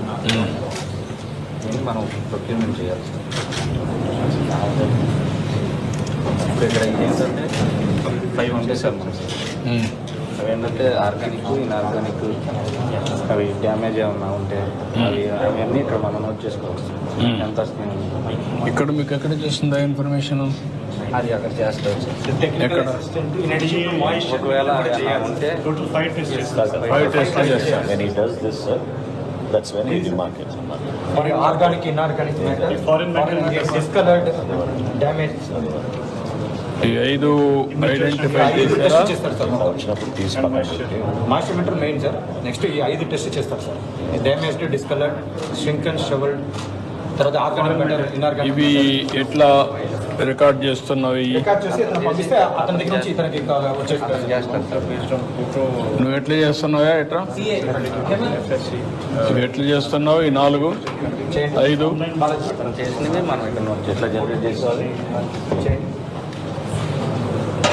ఇది మనం ప్రొక్యూర్మెంట్ చేయాలి. ఇప్పుడు ఇక్కడ ఏంటంటే 5 ఉంటాయి సార్ మనం. అవి ఏంటంటే ఆర్గానిక్, ఇన్ఆర్గానిక్, అవి డ్యామేజ్ ఏమన్నా ఉంటే అవన్నీ ఇక్కడ మనం నోట్ చేసుకోవచ్చు. ఎంత వస్తుంది ఇక్కడ మీకు ఎక్కడ చూస్తుందా ఇన్ఫర్మేషన్? అది అక్కడ చేస్తారు ఎక్కడ? ఒకవేళ ఉంటే టోటల్ 5 టెస్ట్ చేస్తారు. 5 టెస్ట్లు చేస్తాం. When he does this, sir, that's when he demarcates. Organic, inorganic, foreign discoloured, damage ఈ 5 ఐడెంటిఫై చేశారా? చేస్తారు సార్. వచ్చినప్పుడు తీసి పక్కన పెట్టి master meter main sir. Next ఈ 5 టెస్ట్ చేస్తారు sir. Damaged, discoloured, shrink and shrivelled, తర్వాత ఆర్గానిక్ మ్యాటర్ ఇన్ఆర్గానిక్ ఇవి ఎట్లా రికార్డ్ చేస్తున్నావు? రికార్డ్ చేసి అతను పంపిస్తే అతని దగ్గర నుంచి ఇతనికి వచ్చేసి చేస్తారు సార్ నువ్వు ఎట్లా చేస్తున్నావా? ఎట్లా ఇవి ఎట్లా చేస్తున్నావు? ఈ 4, 5 అతను చేసినవి మనం ఇక్కడ నోట్ ఎట్లా జనరేట్ చేసుకోవాలి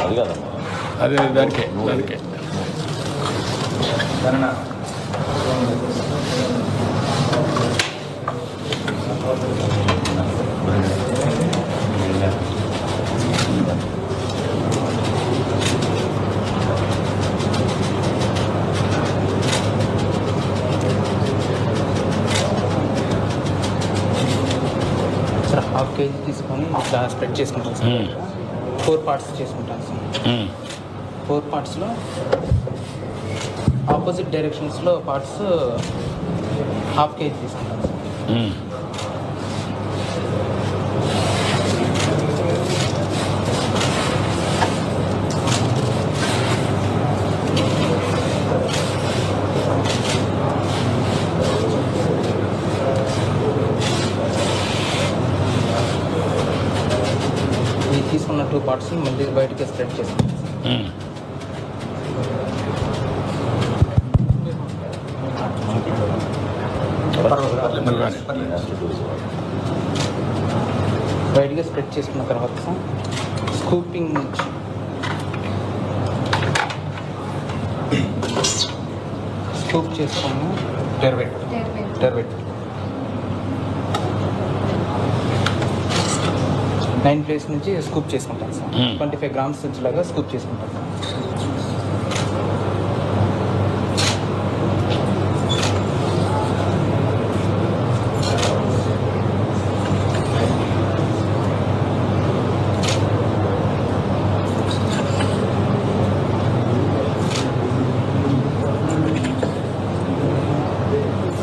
అది కదమ్మా. అదే దానికే సార్ ½ కేజీ తీసుకొని ఇట్లా స్ప్రెడ్ చేసుకుంటాం సార్. 4 పార్ట్స్ చేసుకుంటాం సార్. 4 పార్ట్స్లో ఆపోజిట్ డైరెక్షన్స్లో పార్ట్స్ ½ కేజీ తీసుకుంటాం సార్. ఈ తీసుకున్న 2 పార్ట్స్ మళ్ళీ బయటికి స్ప్రెడ్ చేసుకుంటాం సార్. బయటికి స్ప్రెడ్ చేసుకున్న తర్వాత స్కూపింగ్ స్కూప్ చేసుకొని టెర్బెట్ 9 ప్లేస్ నుంచి స్కూప్ చేసుకుంటాం సార్. 25 గ్రామ్స్ లాగా స్కూప్ చేసుకుంటాం సార్.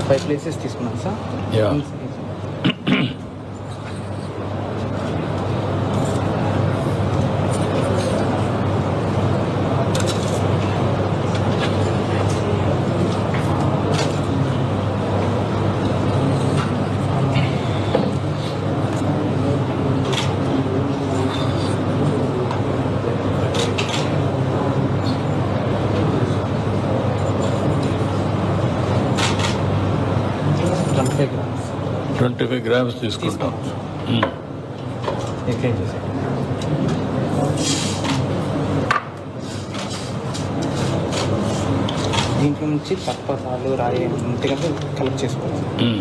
ఫైవ్ ప్లేసెస్ తీసుకున్నాం సార్. Yeah. గ్రామ్స్ 25 గ్రామ్స్ తీసుకుంటాం. దీంట్లో నుంచి తప్పసాలు రాయి ఇంతకంటే కలెక్ట్ చేసుకోవాలి.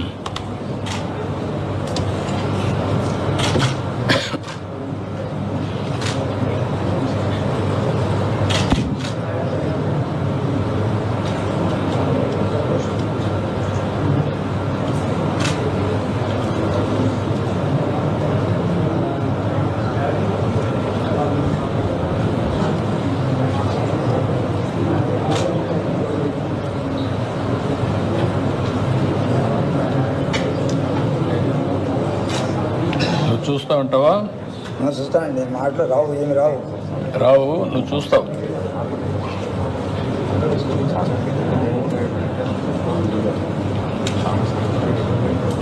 నువ్వు చూస్తూ ఉంటావా? నేను చూస్తానండి, మాటలు రావు, ఏమి రావు. నువ్వు చూస్తావు.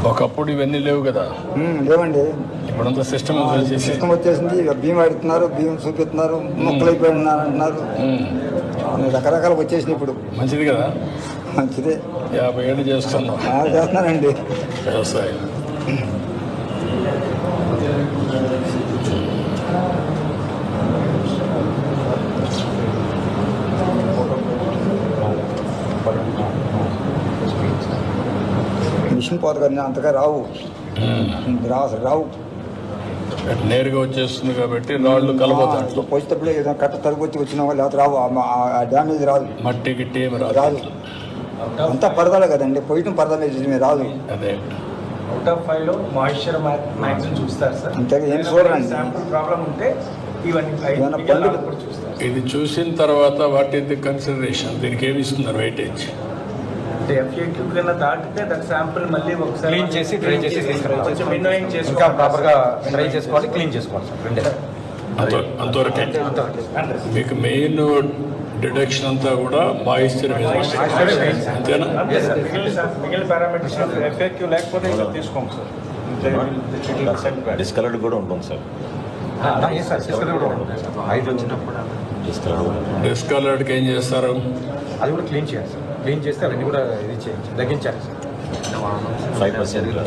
ఒకప్పుడు ఇవన్నీ లేవు కదా, లేవండి. ఇప్పుడంతా సిస్టమ్ సిస్టమ్ వచ్చేసింది. బియ్యం ఆడుతున్నారు, బియ్యం చూపిస్తున్నారు, మొక్కలు అయిపోయినారు అంటున్నారు. రకరకాలు వచ్చేసినాయి ఇప్పుడు. మంచిది కదా, మంచిదే. 50 ఏళ్ళు చేస్తున్నావు చేస్తున్నానండి వ్యవసాయం. మిషన్ పోత కానీ అంతగా రావు, అసలు రావు. నేరుగా వచ్చేస్తుంది కాబట్టి రాళ్ళు కలబోతాడు. పోసేటప్పుడు ఏదైనా కట్ట తరుగుచ్చి వచ్చిన వాళ్ళు లేకపోతే రావు, ఆ డ్యామేజ్ రాదు. మట్టి గిట్టి ఏమి రాదు. అంతా పరదాలే కదండి, పోయటం పరదా మీద రాదు. అదే అవుట్ ఆఫ్ 5లో మాయిశ్చర్ మ్యాక్సిమం చూస్తారు సార్. అంతే, ఏం చూడండి. శాంపుల్ ప్రాబ్లం ఉంటే ఇవన్నీ కూడా చూస్తారు. ఇది చూసిన తర్వాత వాట్ ఈస్ ది కన్సిడరేషన్, దీనికి ఏమి ఇస్తున్నారు వెయిటేజ్? అంటే FAQ కన్నా దాటితే దాని శాంపుల్ మళ్ళీ ఒకసారి క్లీన్ చేసి డ్రై చేసి తీసుకురావాలి. కొంచెం విన్నోయింగ్ ఇంకా చేసుకోవాలి, ప్రాపర్గా డ్రై చేసుకోవాలి, క్లీన్ చేసుకోవాలి సార్. రెండే అంతవరకే. మీకు మెయిన్ డిడక్షన్ అంతా కూడా మాయిశ్చర్ అంతేనా? మిగిలిన పారామీటర్స్ FAQ లేకపోతే ఇంకా తీసుకోండి సార్. డిస్కలర్డ్ కూడా ఉంటుంది సార్. సార్ సిస్టర్ కూడా ఉంటుంది సార్. 5 వచ్చినప్పుడు డిస్కలర్డ్కి ఏం చేస్తారు? అది కూడా క్లీన్ చేయాలి సార్. క్లీన్ చేస్తే అవన్నీ కూడా ఇది చేయించి తగ్గించాలి సార్. 5%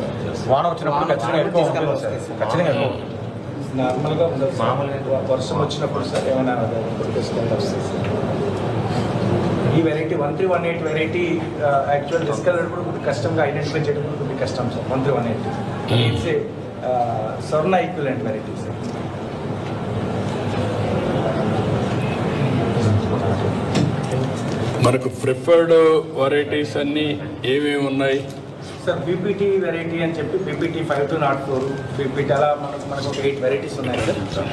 వాన వచ్చినప్పుడు ఖచ్చితంగా ఎక్కువ ఉంటుంది సార్. ఖచ్చితంగా ఎక్కువ ఉంటుంది. నార్మల్గా ఉండదు మామూలుగా వర్షం వచ్చినప్పుడు సార్ ఏమైనా డిస్కౌంట్ వస్తుంది సార్. ఈ వెరైటీ 1318 వెరైటీ యాక్చువల్ డిస్కలర్ కూడా కొద్దిగా కష్టంగా ఐడెంటిఫై చేయడం కూడా కొద్దిగా కష్టం sir. 1318 it's a Swarna equivalent variety sir. మనకు ప్రిఫర్డ్ వెరైటీస్ అన్నీ ఏమేమి ఉన్నాయి సార్? బీపీటీ వెరైటీ అని చెప్పి బీపీటీ 5204 బీపీటీ అలా మనకు ఒక 8 వెరైటీస్ ఉన్నాయి సార్.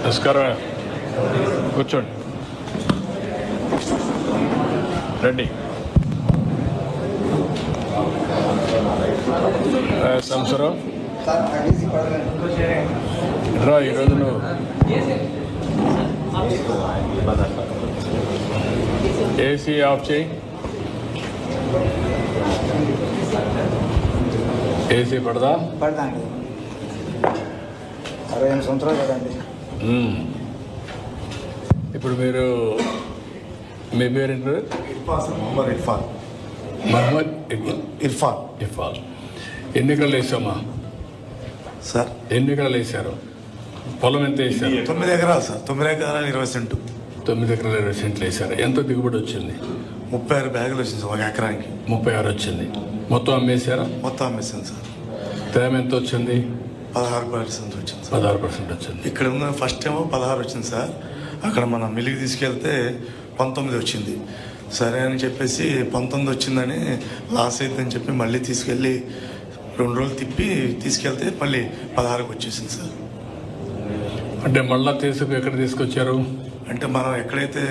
నమస్కారం, కూర్చోండి, రండి. సంవత్సరం సార్ తగ్గించి పడలేదు. రా, ఈరోజు నువ్వు ఏసీ ఆఫ్ చేయి. ఏసీ పడదా? పడదండి. 68 సంవత్సరాలు కదండి. ఇప్పుడు మీరు మీ పేరేంటారు? మొహమ్మద్ ఇర్ఫాన్. మహమ్మద్ ఇర్ఫాన్. ఇఫాల్. ఎన్ని ఎకరాలు వేసామా సార్ ఎన్ని ఎకరాలు వేసారు? పొలం ఎంత వేసారు? 9 ఎకరాలు సార్. 9 ఎకరాలు 20 సెంటు. 9 ఎకరాలు 20 సెంట్లు వేసారు. ఎంత దిగుబడి వచ్చింది? 36 బ్యాగులు వచ్చింది సార్ ఒక ఎకరానికి. 36 వచ్చింది. మొత్తం అమ్మేశారా? మొత్తం అమ్మేసాను సార్. తేమ ఎంత వచ్చింది? 16% వచ్చింది సార్. 16% వచ్చింది. ఇక్కడ ఉన్న ఫస్ట్ ఏమో 16 వచ్చింది సార్. అక్కడ మనం మిల్లుకి తీసుకెళ్తే 19 వచ్చింది. సరే అని చెప్పేసి 19 వచ్చిందని లాస్ అవుతుందని చెప్పి మళ్ళీ తీసుకెళ్ళి 2 రోజులు తిప్పి తీసుకెళ్తే మళ్ళీ 16కి వచ్చేసింది సార్. అంటే మళ్ళా ఎక్కడ తీసుకొచ్చారు? అంటే మనం ఎక్కడైతే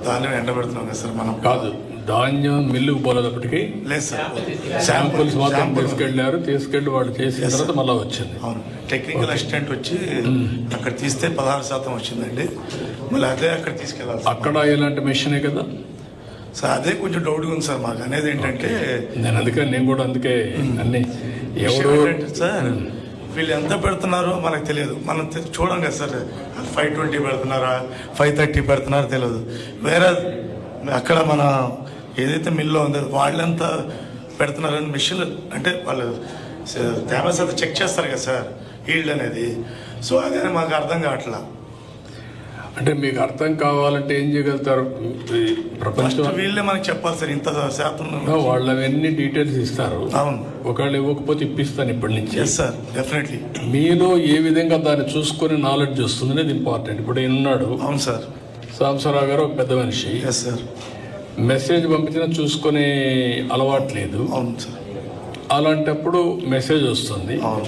ధాన్యం ఎండబెడుతున్నాం కదా సార్, మనం కాదు, ధాన్యం మిల్లుకు పోలేదప్పటికి లేదు సార్. శాంపుల్స్ మాత్రం శాంపుల్ తీసుకెళ్ళి వాళ్ళు చేసిన తర్వాత మళ్ళీ వచ్చింది. అవును, టెక్నికల్ అసిస్టెంట్ వచ్చి అక్కడ తీస్తే 16% వచ్చిందండి. మళ్ళీ అదే అక్కడ తీసుకెళ్ళాలి సార్. అక్కడ ఇలాంటి మెషినే కదా సార్. అదే కొంచెం డౌట్గా ఉంది సార్ మాకు. అనేది ఏంటంటే నేను కూడా అందుకే అన్ని విషయం ఏంటంటే సార్, వీళ్ళు ఎంత పెడుతున్నారో మనకు తెలియదు. మనం చూడం కదా సార్. 520 పెడుతున్నారా 530 పెడుతున్నారో తెలియదు. వేరే అక్కడ మన ఏదైతే మిల్లో ఉందో వాళ్ళెంత పెడుతున్నారని మిషన్ అంటే వాళ్ళు తేమ శాతం చెక్ చేస్తారు కదా సార్, ఈల్డ్ అనేది. సో అదే మాకు అర్థం కావట్లా. అంటే మీకు అర్థం కావాలంటే ఏం చేయగలుగుతారు? ప్రపంచం వీళ్ళే మనకి చెప్పాలి సార్ ఇంత శాతం. వాళ్ళు అవన్నీ డీటెయిల్స్ ఇస్తారు. అవును, ఒకవేళ ఇవ్వకపోతే ఇప్పిస్తాను ఇప్పటి నుంచి. Yes sir, definitely. మీలో ఏ విధంగా దాన్ని చూసుకొని నాలెడ్జ్ వస్తుంది అనేది ఇంపార్టెంట్. ఇప్పుడు ఉన్నాడు అవును సార్, సాంబశివరావు గారు, ఒక పెద్ద మనిషి. Yes sir. మెసేజ్ పంపించినా చూసుకునే అలవాటు లేదు. అవును సార్. అలాంటప్పుడు మెసేజ్ వస్తుంది. అవును,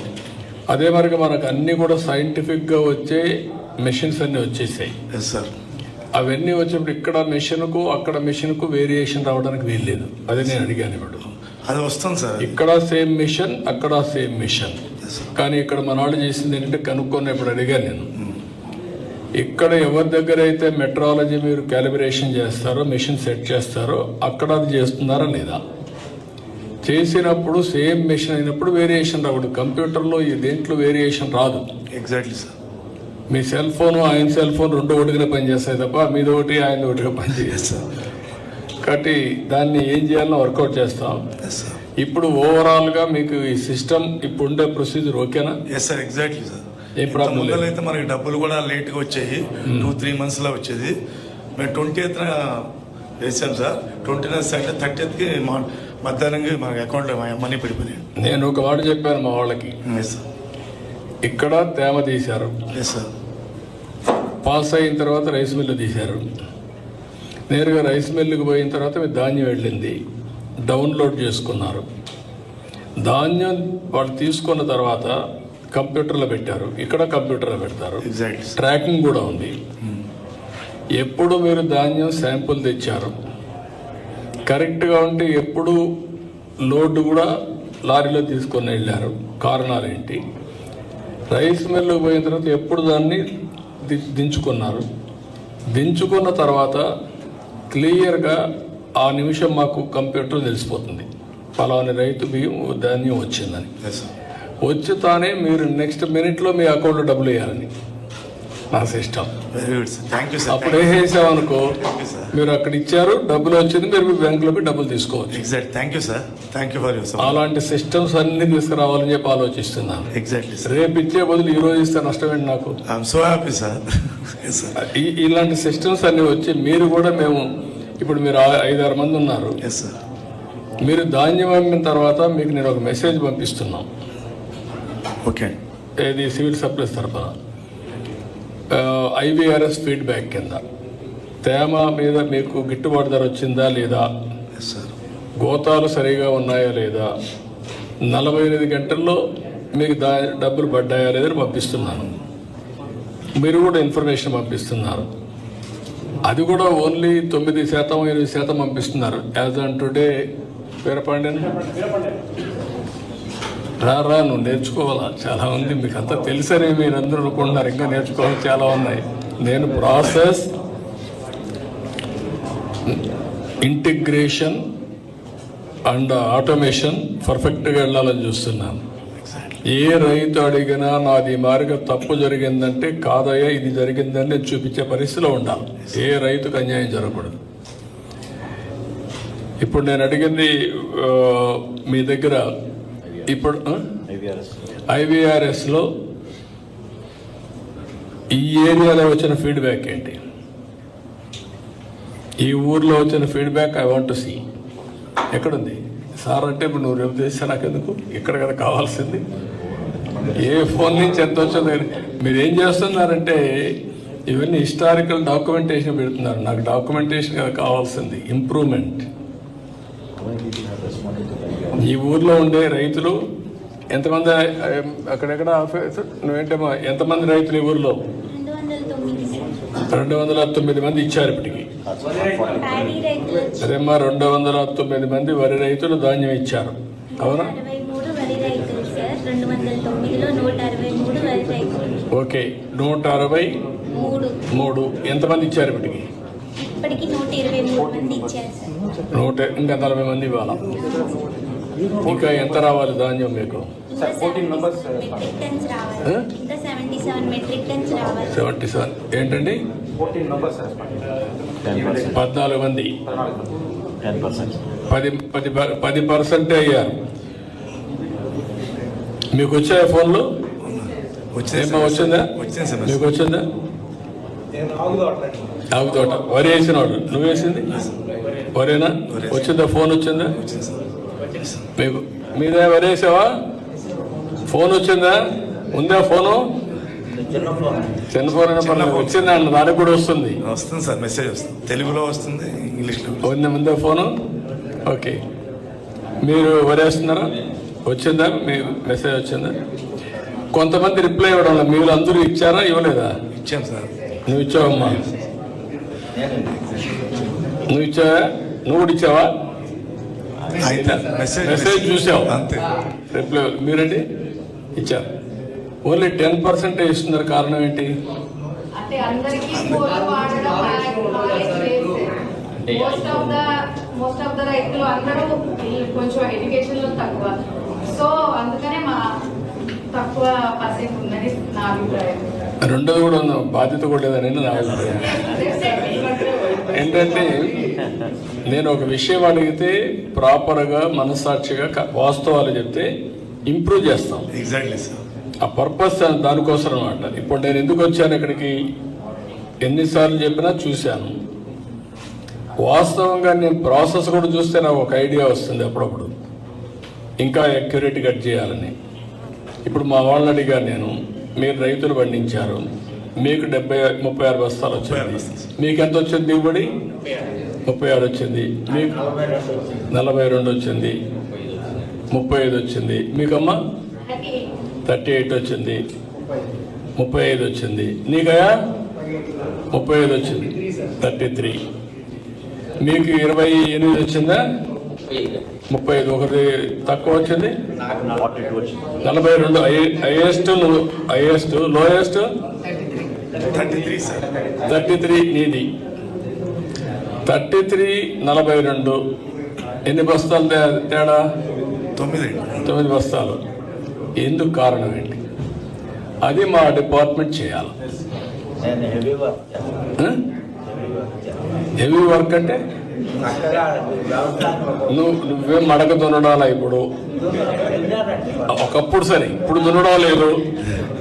అదే మరిగా మనకు అన్నీ కూడా సైంటిఫిక్గా వచ్చే మెషిన్స్ అన్నీ వచ్చేసాయి. Yes sir. అవన్నీ వచ్చినప్పుడు ఇక్కడ మెషిన్కు అక్కడ మెషిన్కు వేరియేషన్ రావడానికి వీల్లేదు. అదే నేను అడిగాను. ఇప్పుడు అది వస్తుంది సార్. ఇక్కడ సేమ్ మిషన్, అక్కడ సేమ్ మిషన్. కానీ ఇక్కడ మన వాళ్ళు చేసింది ఏంటంటే కనుక్కున్నప్పుడు అడిగాను నేను, ఇక్కడ ఎవరి దగ్గర అయితే మెట్రాలజీ మీరు క్యాలిబ్రేషన్ చేస్తారో, మెషిన్ సెట్ చేస్తారో అక్కడ అది చేస్తున్నారా లేదా? చేసినప్పుడు సేమ్ మెషిన్ అయినప్పుడు వేరియేషన్ రావద్దు. కంప్యూటర్లో ఈ దేంట్లో వేరియేషన్ రాదు. Exactly sir. మీ సెల్ ఫోన్, ఆయన సెల్ ఫోన్ 2 ఒకటిగా పనిచేస్తాయి తప్ప మీది ఒకటి ఆయన ఒకటిగా పనిచేస్తాం. కాబట్టి దాన్ని ఏం చేయాలో వర్కౌట్ చేస్తాం. ఇప్పుడు ఓవరాల్గా మీకు ఈ సిస్టమ్ ఇప్పుడు ఉండే ప్రొసీజర్ ఓకేనా? Yes sir, exactly sir. ఏ ప్రాబ్లం లేదు. అయితే మనకి డబ్బులు కూడా లేట్గా వచ్చాయి. 2-3 మంత్స్లో వచ్చేది. మేము 20th వేసాం సార్. 29th అంటే 30th మధ్యాహ్నంగా మన అకౌంట్లో మనీ పడిపోయాయి. నేను ఒక మాట చెప్పాను మా వాళ్ళకి, ఎస్ సార్. ఇక్కడ తేమ తీశారు, ఎస్ సార్. పాస్ అయిన తర్వాత రైస్ మిల్లు తీశారు. నేరుగా రైస్ మిల్లుకి పోయిన తర్వాత మీ ధాన్యం వెళ్ళింది, డౌన్లోడ్ చేసుకున్నారు. ధాన్యం వాళ్ళు తీసుకున్న తర్వాత కంప్యూటర్లో పెట్టారు. ఇక్కడ కంప్యూటర్లో పెడతారు. ఎగ్జాక్ట్లీ. ట్రాకింగ్ కూడా ఉంది. ఎప్పుడు మీరు ధాన్యం శాంపుల్ తెచ్చారు కరెక్ట్గా ఉంటే ఎప్పుడు లోడ్ కూడా లారీలో తీసుకొని వెళ్ళారు, కారణాలు ఏంటి? రైస్ మిల్లుకి పోయిన తర్వాత ఎప్పుడు దాన్ని దించుకున్నారు, దించుకున్న తర్వాత క్లియర్గా ఆ నిమిషం మాకు కంప్యూటర్ తెలిసిపోతుంది పలాని రైతు బియ్యం ధాన్యం వచ్చిందని. Yes sir. వచ్చి తానే మీరు నెక్స్ట్ మినిట్లో మీ అకౌంట్లో డబ్బులు వేయాలని నా system. Very good sir. Thank you sir. అప్పుడు ఏ వేసామనుకో you, sir. మీరు అక్కడ ఇచ్చారు డబ్బులు వచ్చింది, మీరు మీ బ్యాంకులోకి డబ్బులు తీసుకోవచ్చు. Exact. Thank you sir. Thank you for your support. అలాంటి సిస్టమ్స్ అన్ని తీసుకురావాలని చెప్పి ఆలోచిస్తున్నాను. Exactly sir. రేపు ఇచ్చే బదులు ఈ రోజు ఇస్తే నష్టం ఏంటి నాకు? I'm so happy sir. Yes sir. ఇలాంటి సిస్టమ్స్ అన్ని వచ్చి మీరు కూడా మేము ఇప్పుడు మీరు 5-6 మంది ఉన్నారు. Yes sir. మీరు ధాన్యం అమ్మిన తర్వాత మీకు నేను ఒక మెసేజ్ పంపిస్తున్నాం. ఓకే. ఇది సివిల్ సప్లైస్ తరఫున IVRS ఫీడ్బ్యాక్ కింద తేమ మీద మీకు గిట్టుబాటు ధర వచ్చిందా లేదా, ఎస్ సార్. గోతాలు సరిగా ఉన్నాయా లేదా, 48 గంటల్లో మీకు డబ్బులు పడ్డాయా లేదని పంపిస్తున్నాను. మీరు కూడా ఇన్ఫర్మేషన్ పంపిస్తున్నారు. అది కూడా ఓన్లీ 9%, 8% పంపిస్తున్నారు. యాజ్ ఆన్ టుడే వీరపాండ్యన్ రా నువ్వు నేర్చుకోవాలా, చాలా ఉంది. మీకు అంతా తెలుసని మీరు అందరూ అనుకుంటున్నారు, ఇంకా నేర్చుకోవాలి చాలా ఉన్నాయి. నేను ప్రాసెస్ ఇంటిగ్రేషన్ అండ్ ఆటోమేషన్ పర్ఫెక్ట్గా వెళ్ళాలని చూస్తున్నాను. ఏ రైతు అడిగినా నాది మారిగా తప్పు జరిగిందంటే కాదయ్యా ఇది జరిగిందని నేను చూపించే పరిస్థితిలో ఉండాలి. ఏ రైతుకు అన్యాయం జరగకూడదు. ఇప్పుడు నేను అడిగింది మీ దగ్గర ఇప్పుడు IVRSలో ఈ ఏరియాలో వచ్చిన ఫీడ్బ్యాక్ ఏంటి, ఈ ఊర్లో వచ్చిన feedback I want to see. ఎక్కడుంది సార్ అంటే ఇప్పుడు నువ్వు రేపు చేస్తే నాకెందుకు, ఇక్కడ కదా కావాల్సింది. ఏ ఫోన్ నుంచి ఎంత వచ్చింది. మీరు ఏం చేస్తున్నారంటే ఇవన్నీ హిస్టారికల్ డాక్యుమెంటేషన్ పెడుతున్నారు. నాకు డాక్యుమెంటేషన్ కదా కావాల్సింది, ఇంప్రూవ్మెంట్. ఈ ఊర్లో ఉండే రైతులు ఎంతమంది, అక్కడెక్కడ నువ్వేంటమ్మా ఎంతమంది రైతులు ఈ ఊర్లో? 209 మంది ఇచ్చారు ఇప్పటికి. ప్యాడీ రైతులు అదేమ్మా 209 మంది వరి రైతులు ధాన్యం ఇచ్చారు, అవునా? 163 వరి రైతులు సార్. 209లో 163 వరి రైతులు. ఓకే, 163 ఎంతమంది ఇచ్చారు ఇప్పటికి? ఇప్పటికి 123 మంది ఇచ్చారు సార్. ఇంకా 40 మంది ఇవ్వాలా? ఇంకా ఎంత రావాలి ధాన్యం మీకు? ఇంకా 14 members, మెట్రిక్ టన్స్ రావాలి. ఇంకా 77 మెట్రిక్ టన్స్ రావాలి. 77 ఏంటండి? 14 members సార్. 14 మంది 10%. 10% అయ్యారు. మీకు వచ్చాయా ఫోన్లు? ఏమో వచ్చిందా? వచ్చింది సార్. మీకు వచ్చిందా? ఆగుతోట వరి వేసిన వాడు నువ్వు వేసింది వరేనా? వచ్చిందా? ఫోన్ వచ్చిందా మీకు? మీదే వరి వేసావా? ఫోన్ వచ్చిందా? ఉందా ఫోను? చిన్న ఫోన్ అయినా వచ్చిందా అన్న దానికి కూడా వస్తుంది. వస్తుంది సార్, మెసేజ్ వస్తుంది. తెలుగులో వస్తుంది, ఇంగ్లీష్లో ఉందా ఫోను? ఓకే, మీరు వరేస్తున్నారా? వచ్చిందా? మీ మెసేజ్ వచ్చిందా? కొంతమంది రిప్లై ఇవ్వడం మీరు అందరూ ఇచ్చారా ఇవ్వలేదా? ఇచ్చాం సార్. నువ్వు ఇచ్చావమ్మా, నువ్వు ఇచ్చావా? నువ్వు కూడా ఇచ్చావా? మెసేజ్ చూసావు అంతే. రిప్లై మీరండి ఇచ్చారు. ఓన్లీ 10% ఇస్తున్నారు. కారణం ఏంటి? అంటే అందరికీ ఫోన్లు వాడడం నాలెడ్జ్ లేదు. మోస్ట్ ఆఫ్ ద రైతులు అందరూ కొంచెం ఎడ్యుకేషన్ లో తక్కువ. సో అందుకనే మా తక్కువ పర్సెంట్ ఉందని నా అభిప్రాయం. రెండోది కూడా బాధ్యత కూడా లేదని నా అభిప్రాయం. ఏంటంటే నేను ఒక విషయం అడిగితే ప్రాపర్గా మనస్సాక్షిగా వాస్తవాలు చెప్తే ఇంప్రూవ్ చేస్తాం. Exactly sir. ఆ పర్పస్ దానికోసం అనమాట. ఇప్పుడు నేను ఎందుకు వచ్చాను ఇక్కడికి, ఎన్నిసార్లు చెప్పినా చూశాను. వాస్తవంగా నేను ప్రాసెస్ కూడా చూస్తే నాకు ఒక ఐడియా వస్తుంది అప్పుడప్పుడు, ఇంకా అక్యురేట్ కట్ చేయాలని. ఇప్పుడు మా వాళ్ళని అడిగాను నేను, మీరు రైతులు పండించారు, మీకు 36 బస్తాలు వచ్చింది, మీకు ఎంత వచ్చింది దిగుబడి? 36 వచ్చింది. మీకు 42 వచ్చింది, 35 వచ్చింది. మీకమ్మా 38 వచ్చింది, 35 వచ్చింది. నీకయా 35 వచ్చింది, 33. మీకు 28 వచ్చిందా? 35. ఒకటి తక్కువ వచ్చింది 42. Highest lowest 33 sir. 33 నీది. 3342 ఎన్ని బస్తాలు తేడా? 9 బస్తాలు. ఎందుకు కారణం ఏంటి? అది మా డిపార్ట్మెంట్ చేయాలి. హెవీ వర్క్ అంటే నువ్వేం మడక దున్నడాలా? ఇప్పుడు ఒకప్పుడు సరే, ఇప్పుడు దున్నడం లేదు.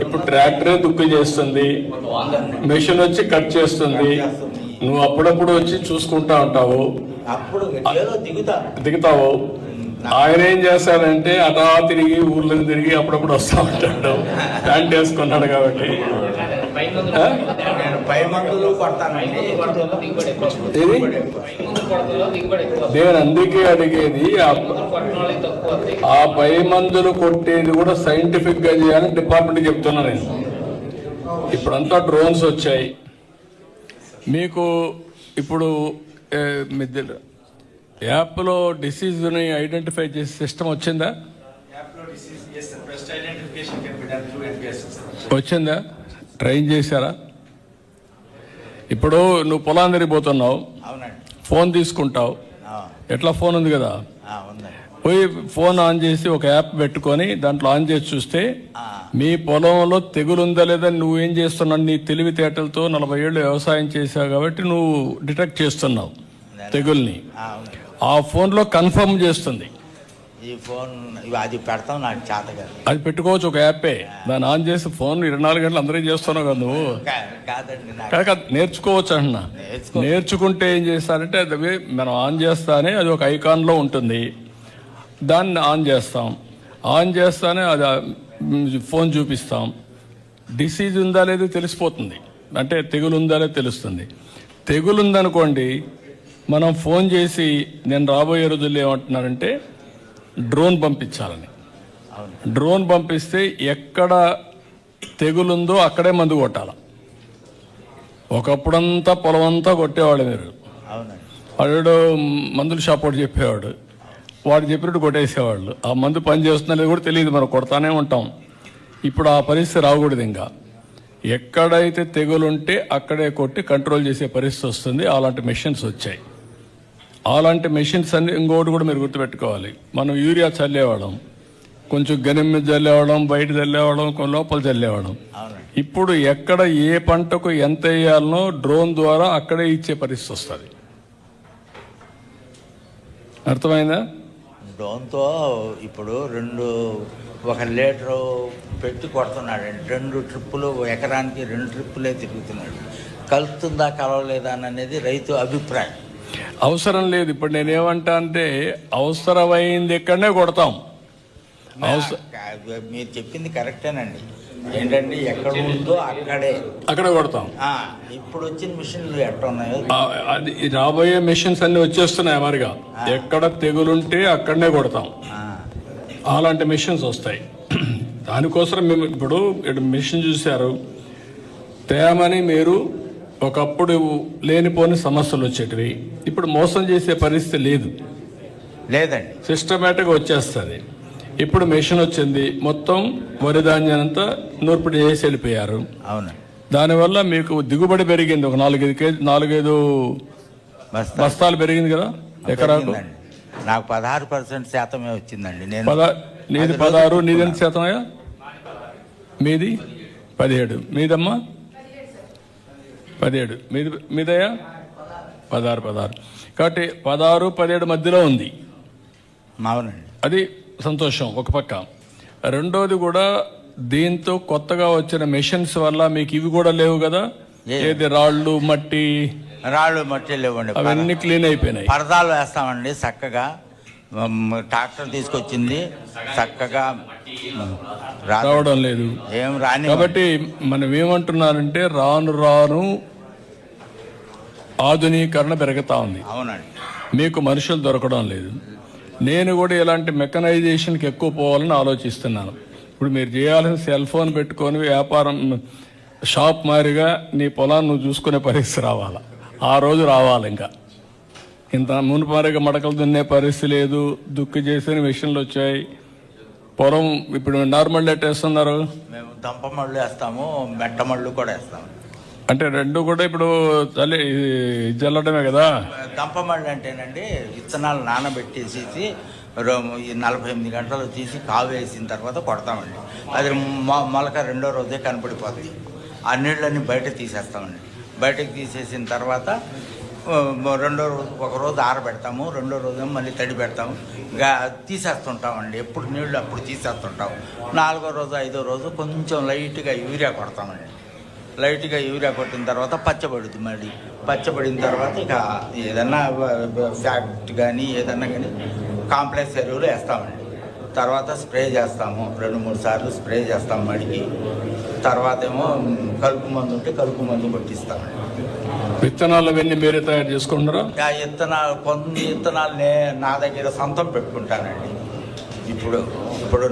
ఇప్పుడు ట్రాక్టరే దుక్కు చేస్తుంది, మెషిన్ వచ్చి కట్ చేస్తుంది. నువ్వు అప్పుడప్పుడు వచ్చి చూసుకుంటా ఉంటావు, దిగుతావు. ఆయన ఏం చేస్తాడంటే అటా తిరిగి ఊర్లో తిరిగి అప్పుడప్పుడు వస్తా ఉంటాడు, ప్యాంట్ వేసుకున్నాడు కాబట్టి. నేను అందుకే అడిగేది, ఆ పై మందులు కొట్టేది కూడా సైంటిఫిక్ గా చేయాలని డిపార్ట్మెంట్ చెప్తున్నా నేను. ఇప్పుడంతా డ్రోన్స్ వచ్చాయి. మీకు ఇప్పుడు యాప్లో డిసీజ్ని ఐడెంటిఫై చేసే సిస్టమ్ వచ్చిందా? వచ్చిందా? ట్రైన్ చేశారా? ఇప్పుడు నువ్వు పొలాన్ని తిరిగిపోతున్నావు, ఫోన్ తీసుకుంటావు. ఎట్లా ఫోన్ ఉంది కదా, పోయి ఫోన్ ఆన్ చేసి ఒక యాప్ పెట్టుకొని దాంట్లో ఆన్ చేసి చూస్తే మీ పొలంలో తెగులుందా లేదా నువ్వేం చేస్తున్నావు, నీ తెలివితేటలతో 40 ఏళ్ళు వ్యవసాయం చేశావు కాబట్టి నువ్వు డిటెక్ట్ చేస్తున్నావు తెగుల్ని. ఆ ఫోన్లో కన్ఫర్మ్ చేస్తుంది. ఈ ఫోన్ అది పెడతాం, నాకు చేత కాదు. అది పెట్టుకోవచ్చు, ఒక యాపే. దాన్ని ఆన్ చేసి ఫోన్ 24 గంటలు అందరూ చేస్తున్నావు కదా నువ్వు. కాదు, నేర్చుకోవచ్చు అంటున్నా. నేర్చుకుంటే ఏం చేస్తారంటే అది మనం ఆన్ చేస్తానే అది ఒక ఐకాన్లో ఉంటుంది, దాన్ని ఆన్ చేస్తాం. ఆన్ చేస్తానే అది ఫోన్ చూపిస్తాం. డిసీజ్ ఉందా లేదో తెలిసిపోతుంది, అంటే తెగులు ఉందా లేదో తెలుస్తుంది. తెగులు ఉందనుకోండి, మనం ఫోన్ చేసి నేను రాబోయే రోజుల్లో ఏమంటున్నారంటే డ్రోన్ పంపించాలని. డ్రోన్ పంపిస్తే ఎక్కడ తెగులుందో అక్కడే మందు కొట్టాలి. ఒకప్పుడంతా పొలం అంతా కొట్టేవాడు మీరు. వాడు మందుల షాప్ వాడు చెప్పేవాడు, వాడు చెప్పినట్టు కొట్టేసేవాళ్ళు. ఆ మందు పని చేస్తున్నా లేదు కూడా తెలియదు, మనం కొడతానే ఉంటాం. ఇప్పుడు ఆ పరిస్థితి రాకూడదు. ఇంకా ఎక్కడైతే తెగులుంటే అక్కడే కొట్టి కంట్రోల్ చేసే పరిస్థితి వస్తుంది. అలాంటి మెషిన్స్ వచ్చాయి. అలాంటి మెషిన్స్ అన్ని ఇంకోటి కూడా మీరు గుర్తుపెట్టుకోవాలి. మనం యూరియా చల్లేవాళ్ళం, కొంచెం గనిం మీద చల్లేవాళ్ళం, బయట చల్లేవాళ్ళం, లోపల చల్లేవాళ్ళం. ఇప్పుడు ఎక్కడ ఏ పంటకు ఎంత వేయాలనో డ్రోన్ ద్వారా అక్కడే ఇచ్చే పరిస్థితి వస్తుంది. అర్థమైందా? డ్రోన్తో ఇప్పుడు 1 లీటరు పెట్టి కొడుతున్నాడు. 2 ట్రిప్పులు, ఎకరానికి 2 ట్రిప్పులే తిరుగుతున్నాడు. కలుస్తుందా కలవలేదా అనేది రైతు అభిప్రాయం. అవసరం లేదు. ఇప్పుడు నేనేమంటా అంటే అవసరమైంది ఎక్కడనే కొడతాం. మీరు చెప్పింది కరెక్టేనండి. ఏంటంటే ఎక్కడ ఉందో అక్కడే కొడతాం. ఇప్పుడు వచ్చిన మిషన్లు ఎట్లా ఉన్నాయో అది రాబోయే మిషన్స్ అన్ని వచ్చేస్తున్నాయి మరిగా. ఎక్కడ తెగులుంటే అక్కడనే కొడతాం. అలాంటి మిషన్స్ వస్తాయి. దానికోసం మేము ఇప్పుడు మిషన్ చూశారు. తేమని మీరు ఒకప్పుడు లేనిపోని సమస్యలు వచ్చేటివి, ఇప్పుడు మోసం చేసే పరిస్థితి లేదండి. సిస్టమేటిక్గా వచ్చేస్తుంది. ఇప్పుడు మెషిన్ వచ్చింది, మొత్తం వరి ధాన్యానంతా నూర్పిడి చేసి వెళ్ళిపోయారు. దానివల్ల మీకు దిగుబడి పెరిగింది. ఒక 4-5 బస్తాలు పెరిగింది కదా ఎకరాకు. నాకు 16% వచ్చిందండి. నీది 16, నీది ఎంత శాతమయ్యా? మీది 17, మీదమ్మా 17, మీదయ్యా 16. కాబట్టి 16-17 మధ్యలో ఉంది. అది సంతోషం ఒక పక్క. రెండోది కూడా దీంతో కొత్తగా వచ్చిన మెషిన్స్ వల్ల మీకు ఇవి కూడా లేవు కదా, ఏది రాళ్ళు మట్టి లేవండి, అవన్నీ క్లీన్ అయిపోయినాయి. పరదాలు వేస్తామండి చక్కగా. ట్రాక్టర్ తీసుకొచ్చింది, చక్కగా రావడం లేదు. కాబట్టి మనం ఏమంటున్నారంటే రాను ఆధునీకరణ పెరుగుతా ఉంది. మీకు మనుషులు దొరకడం లేదు. నేను కూడా ఇలాంటి మెకనైజేషన్కి ఎక్కువ పోవాలని ఆలోచిస్తున్నాను. ఇప్పుడు మీరు చేయాల్సిన సెల్ ఫోన్ పెట్టుకొని వ్యాపారం షాప్ మారిగా నీ పొలాన్ని నువ్వు చూసుకునే పరిస్థితి రావాలి. ఆ రోజు రావాలి. ఇంకా ఇంత మునుపారిగా మడకలు దున్నే పరిస్థితి లేదు. దుక్కి చేసిన మిషన్లు వచ్చాయి. పొలం ఇప్పుడు నార్మల్ ఎట్ వేస్తున్నారు, మేము దంప మళ్ళు వేస్తాము, మెట్ట మళ్ళు కూడా వేస్తాము. అంటే రెండు కూడా ఇప్పుడు చల్లడమే కదా. దంపమళ్ళి అంటేనండి విత్తనాలు నానబెట్టేసేసి ఈ 48 గంటలు తీసి కావు వేసిన తర్వాత కొడతామండి. అది మొలక రెండో రోజే కనపడిపోతుంది. ఆ నీళ్ళని బయట తీసేస్తామండి. బయటకు తీసేసిన తర్వాత రెండో రోజు ఒక రోజు ఆరబెడతాము, రెండో రోజు మళ్ళీ తడి పెడతాము, తీసేస్తుంటామండి. ఎప్పుడు నీళ్ళు అప్పుడు తీసేస్తుంటాము. 4వ రోజు 5వ రోజు కొంచెం లైట్గా యూరియా కొడతామండి. లైట్గా యూరియా కొట్టిన తర్వాత పచ్చబడుతుంది. మళ్ళీ పచ్చబడిన తర్వాత ఇక ఏదన్నా ఫ్యాక్ట్ కానీ ఏదన్నా కానీ కాంప్లెక్స్ ఎరువులు వేస్తామండి. తర్వాత స్ప్రే చేస్తాము, 2-3 సార్లు స్ప్రే చేస్తాము మడికి. తర్వాత ఏమో కలుపు మందు ఉంటే కలుపు మందు కొట్టిస్తామండి. విత్తనాలు అవన్నీ మీరే తయారు చేసుకుంటారా? కొన్ని విత్తనాలు నా దగ్గర సొంతం పెట్టుకుంటానండి. ఇప్పుడు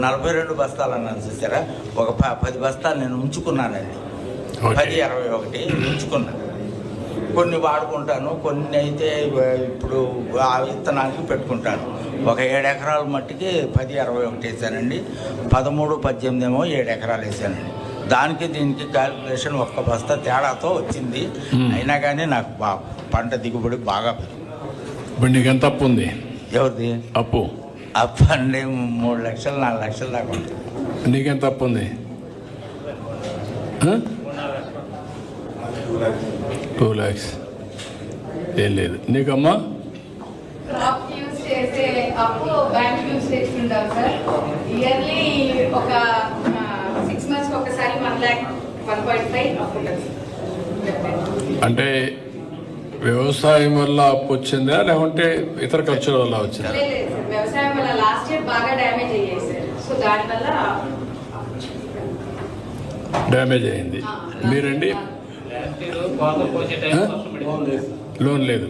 42 బస్తాలు అన్నాను చూసారా, ఒక 10 బస్తాలు నేను ఉంచుకున్నానండి. 10-21 ఉంచుకున్నాను. కొన్ని వాడుకుంటాను, కొన్ని అయితే ఇప్పుడు ఆ విత్తనాలకి పెట్టుకుంటాను. ఒక 7 ఎకరాల మట్టికి 10-21 వేసానండి. 13-18 ఏమో 7 ఎకరాలు వేసానండి. దానికి దీనికి క్యాలిక్యులేషన్ 1 బస్తా తేడాతో వచ్చింది. అయినా కానీ నాకు పంట దిగుబడి బాగా ఇప్పుడు నీకు ఎంత అప్పు ఉంది? ఎవరిది అప్పు? అప్పు అండి 3 లక్షలు 4 లక్షల దాకా ఉంటుంది. నీకెంత అప్పు ఉంది? 2 lakhs. ఏం లేదు. నీకమ్మా? క్రాప్ యూజ్ చేసే అప్పు బ్యాంక్ యూజ్ చేసుకుంటాం సార్. ఇయర్లీ ఒక 6 months ఒకసారి 1 lakh 1.5 అప్పు ఉంటుంది. అంటే వ్యవసాయం వల్ల అప్పు వచ్చిందా లేకుంటే ఇతర ఖర్చుల వల్ల వచ్చిందా? లేదు సార్, వ్యవసాయం వల్ల లాస్ట్ ఇయర్ బాగా డ్యామేజ్ అయ్యాయి సార్. సో దానివల్ల డ్యామేజ్ అయింది. మీరండి? లోన్ లేదు.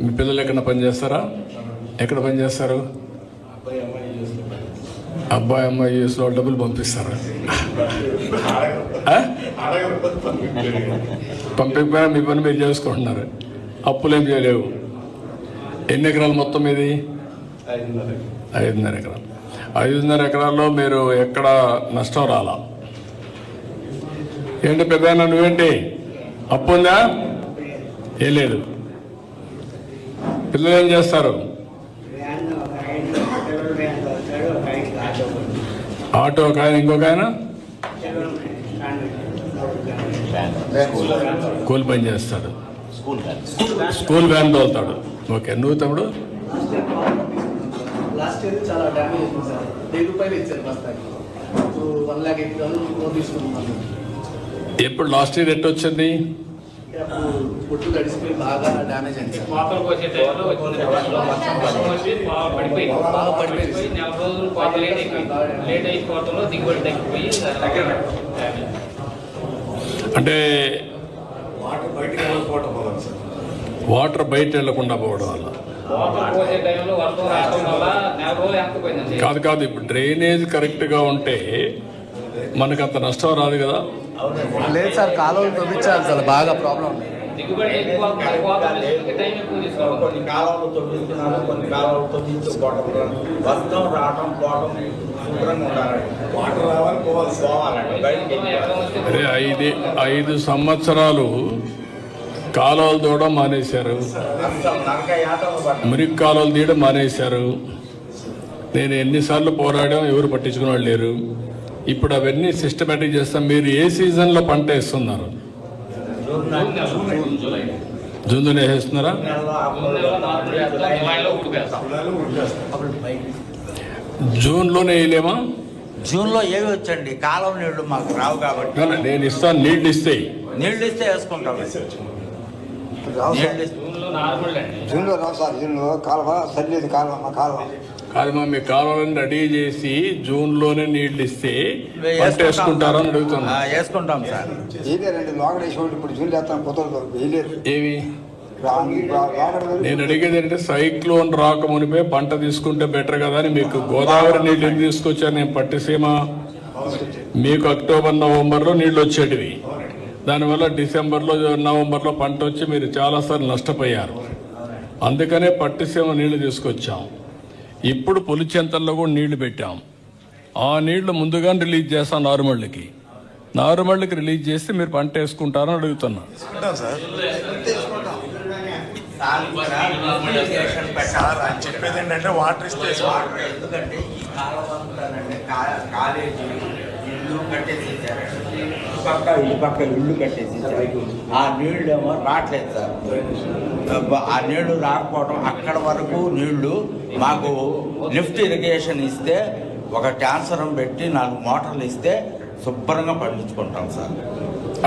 మీ పిల్లలు ఎక్కడ పని చేస్తారా? ఎక్కడ పని చేస్తారు? అబ్బాయి అమ్మాయి యూఎస్లో డబ్బులు పంపిస్తారా? పంపించకపోయినా మీ పని మీరు చేసుకుంటున్నారు, అప్పులేం చేయలేవు. ఎన్ని ఎకరాలు మొత్తం ఇది? 5.5 ఎకరాలు. 5.5 ఎకరాల్లో మీరు ఎక్కడ నష్టం రాలా? ఏంటి పెద్ద నువ్వేంటి అప్పు ఉందా? ఏం లేదు. పిల్లలు ఏం చేస్తారు? ఆటో ఒక ఆయన, ఇంకొక ఆయన కూలి పని చేస్తాడు, స్కూల్ వ్యాన్ తోలుతాడు. ఓకే. నువ్వు తమ్ముడు? లాస్ట్ ఇయర్ చాలా డ్యామేజ్ అవుతుంది సార్. 1000 రూపాయలు ఇచ్చారు బస్తాకి. ఇప్పుడు 1,80,000 తీసుకుంటున్నాను. ఎప్పుడు లాస్ట్ ఇయర్ ఎట్టు వచ్చింది? పొట్టు తడిసిపోయి బాగా డ్యామేజ్ అయింది సార్. కోతలు కోసే టైంలో వచ్చింది. బాగా పడిపోయింది. 4 రోజులు కోత లేట్ అయిపోవడంలో దిగుబడి తగ్గిపోయి అంటే వాటర్ బయట వెళ్లకుండా పోవడం వల్ల. కోతలు కోసే టైంలో వర్షం రావడం వల్ల 4 రోజులు ఎంకపోయింది. కాదు, ఇప్పుడు డ్రైనేజ్ కరెక్ట్గా ఉంటే మనకు అంత నష్టం రాదు కదా. లేదు సార్, కాలువలు తవ్వించాలి సార్, బాగా ప్రాబ్లం ఉంది. దిగుబడి టైం ఎక్కువ తీసుకోవాలి. కొన్ని కాలువలు తవ్విస్తున్నాను, కొన్ని కాలువలు తవ్వించుకోవడం, వర్షం రావడం పోవడం శుభ్రంగా ఉండాలండి. వాటర్ రావాలి, పోవాలండి బయటికి. అరే 5 సంవత్సరాలు కాలువలు తోవడం మానేశారు, మురికి కాలువలు తీయడం మానేశారు. నేను ఎన్నిసార్లు పోరాడాం, ఎవరు పట్టించుకునే వాళ్ళు లేరు. ఇప్పుడు అవన్నీ సిస్టమేటిక్ చేస్తాం. మీరు ఏ సీజన్లో పంట వేస్తున్నారు? జూన్లోనే వేస్తున్నారా? జూన్లోనే వేయలేమా? జూన్లో ఏవి వచ్చండి, కాలువ నీళ్లు మాకు రావు కాబట్టి. నేను ఇస్తాను, నీళ్లు ఇస్తే వేసుకుంటాం. జూన్లో రావు సార్. జూన్లో కాలువ సరిలేదు. కాదమ్మా, మీ కాలువలను రెడీ చేసి జూన్లోనే నీళ్లు ఇస్తే పంట వేసుకుంటారా అని అడుగుతున్నా. వేసుకుంటాం సార్. వేయలేరండి, లోగడ వేసేవాళ్ళు ఇప్పుడు జూన్లో వేస్తాను, కుదరదు, వేయలేరు. ఏవి నేను అడిగేది ఏంటంటే, సైక్లోన్ రాకమునిపే పంట తీసుకుంటే బెటర్ కదా అని. మీకు గోదావరి నీళ్ళు ఎందుకు తీసుకొచ్చాను నేను? పట్టిసీమ మీకు అక్టోబర్ నవంబర్లో నీళ్ళు వచ్చేటివి. దానివల్ల డిసెంబర్లో నవంబర్లో పంట వచ్చి మీరు చాలాసార్లు నష్టపోయారు. అందుకనే పట్టిసీమ నీళ్లు తీసుకొచ్చాం. ఇప్పుడు పులిచెంతల్లో కూడా నీళ్లు పెట్టాం. ఆ నీళ్లు ముందుగానే రిలీజ్ చేస్తాం నార్మల్కి. నారుమళ్ళకి రిలీజ్ చేస్తే మీరు పంట వేసుకుంటారని అడుగుతున్నా. తీసుకుంటాం సార్. ఇరిగేషన్ సార్ ఆయన చెప్పేది ఏంటంటే వాటర్ ఇస్తే వాటర్ ఎందుకంటే ఈ కాలువ అంతానండి కాలేజీ ఇల్లు కట్టేసేసారు, ఇటు పక్క ఇల్లు కట్టేసేసారు. ఆ నీళ్ళు ఏమో రావట్లేదు సార్. ఆ నీళ్లు రాకపోవడం, అక్కడ వరకు నీళ్లు మాకు లిఫ్ట్ ఇరిగేషన్ ఇస్తే ఒక ట్రాన్స్ఫరం పెట్టి 4 మోటార్లు ఇస్తే శుభ్రంగా పండించుకుంటాం సార్.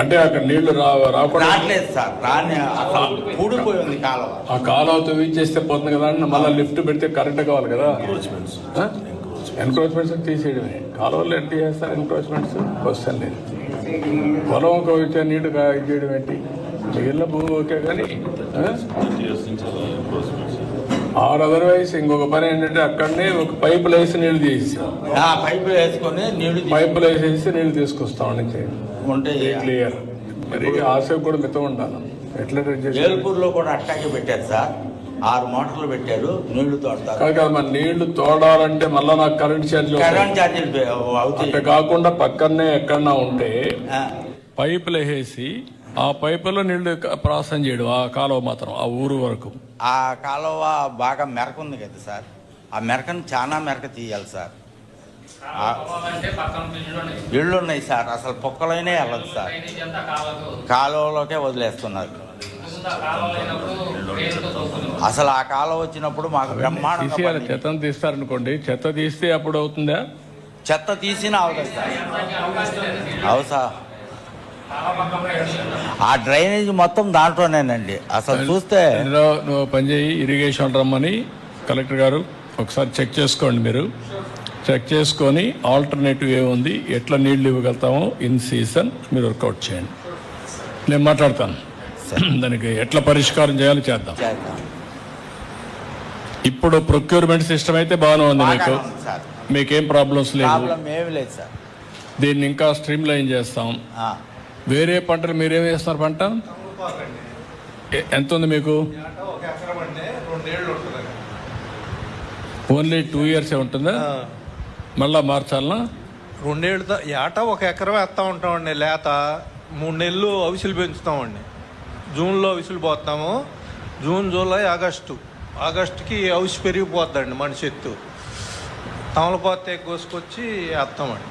అంటే అక్కడ నీళ్లు రాకుండా రావట్లేదు సార్. రాని అసలు కూడిపోయింది కాలువ. ఆ కాలువ తవ్వించేస్తే పోతుంది కదా అని మళ్ళీ లిఫ్ట్ పెడితే కరెంట్ కావాలి కదా. ఎన్క్రోచ్మెంట్స్ తీసేయడమే. కాలువలు ఎంత చేస్తారు ఎన్క్రోచ్మెంట్స్? క్వశ్చన్ లేదు. పొలం ఒక వచ్చే నీటుగా చేయడం ఏంటి? మిగిలిన భూమి ఓకే కానీ ఆర్ అదర్వైజ్ ఇంకొక పని ఏంటంటే అక్కడనే ఒక పైపులు వేసి నీళ్లు తీసేసాం. పైపులు వేసుకొని పైపులు వేసేసి నీళ్లు తీసుకొస్తాం నుంచి ఉంటే క్లియర్. మరి ఆసేపు కూడా మితం ఉండాలి. ఎట్లా వేల్పూర్లో కూడా అట్టాగే పెట్టారు సార్. 6 మోటార్లు పెట్టారు, నీళ్లు తోడతారు. కాదు మరి నీళ్లు తోడాలంటే మళ్ళీ నాకు కరెంట్ ఛార్జీలు అవుతాయి. కాకుండా పక్కనే ఎక్కడన్నా ఉంటే పైపులు వేసేసి ఆ పైపులో నీళ్లు ప్రాసెస్ చేయడం. ఆ కాలువ మాత్రం ఆ ఊరు వరకు. ఆ కాలువ బాగా మెరక ఉంది కదా సార్. ఆ మెరకను చాలా మెరక తీయాలి సార్. ఇళ్ళు ఉన్నాయి సార్, అసలు పొక్కలైనా వెళ్ళదు సార్. కాలువలోకే వదిలేస్తున్నారు. అసలు ఆ కాలువ వచ్చినప్పుడు మాకు బ్రహ్మాండంగా చెత్త తీస్తారనుకోండి, చెత్త తీస్తే అప్పుడు అవుతుందా? చెత్త తీసినా అవుతుంది సార్. అవు సార్. ఆ డ్రైనేజ్ మొత్తం దాంట్లోనేనండి. అసలు చూస్తే నువ్వు పనిచేయి, ఇరిగేషన్ రమ్మని కలెక్టర్ గారు ఒకసారి చెక్ చేసుకోండి. మీరు చెక్ చేసుకొని ఆల్టర్నేటివ్ ఏముంది, ఎట్లా నీళ్లు ఇవ్వగలుగుతామో ఇన్ సీజన్ మీరు వర్కౌట్ చేయండి. నేను మాట్లాడతాను దానికి ఎట్లా పరిష్కారం చేయాలో చేద్దాం. ఇప్పుడు ప్రొక్యూర్మెంట్ సిస్టమ్ అయితే బాగానే ఉంది. మీకేం ప్రాబ్లమ్స్ లేదు. దీన్ని ఇంకా స్ట్రీమ్ లైన్ చేస్తాం. వేరే పంటలు మీరేం వేస్తున్నారు? పంట ఎంత ఉంది మీకు? ఓన్లీ 2 years ఉంటుందా? మళ్ళా మార్చాలనా? 2 ఏళ్ళతో ఏట 1 ఎకరం వేస్తూ ఉంటామండి. లేత 3 నెలలు అవిసెలు పెంచుతామండి. జూన్లో అవిసెలు పోతాము. జూన్, జూలై, ఆగస్టుకి అవిసి పెరిగిపోద్దండి మనిషి ఎత్తు. తమలపాత కోసుకొచ్చి వేస్తామండి.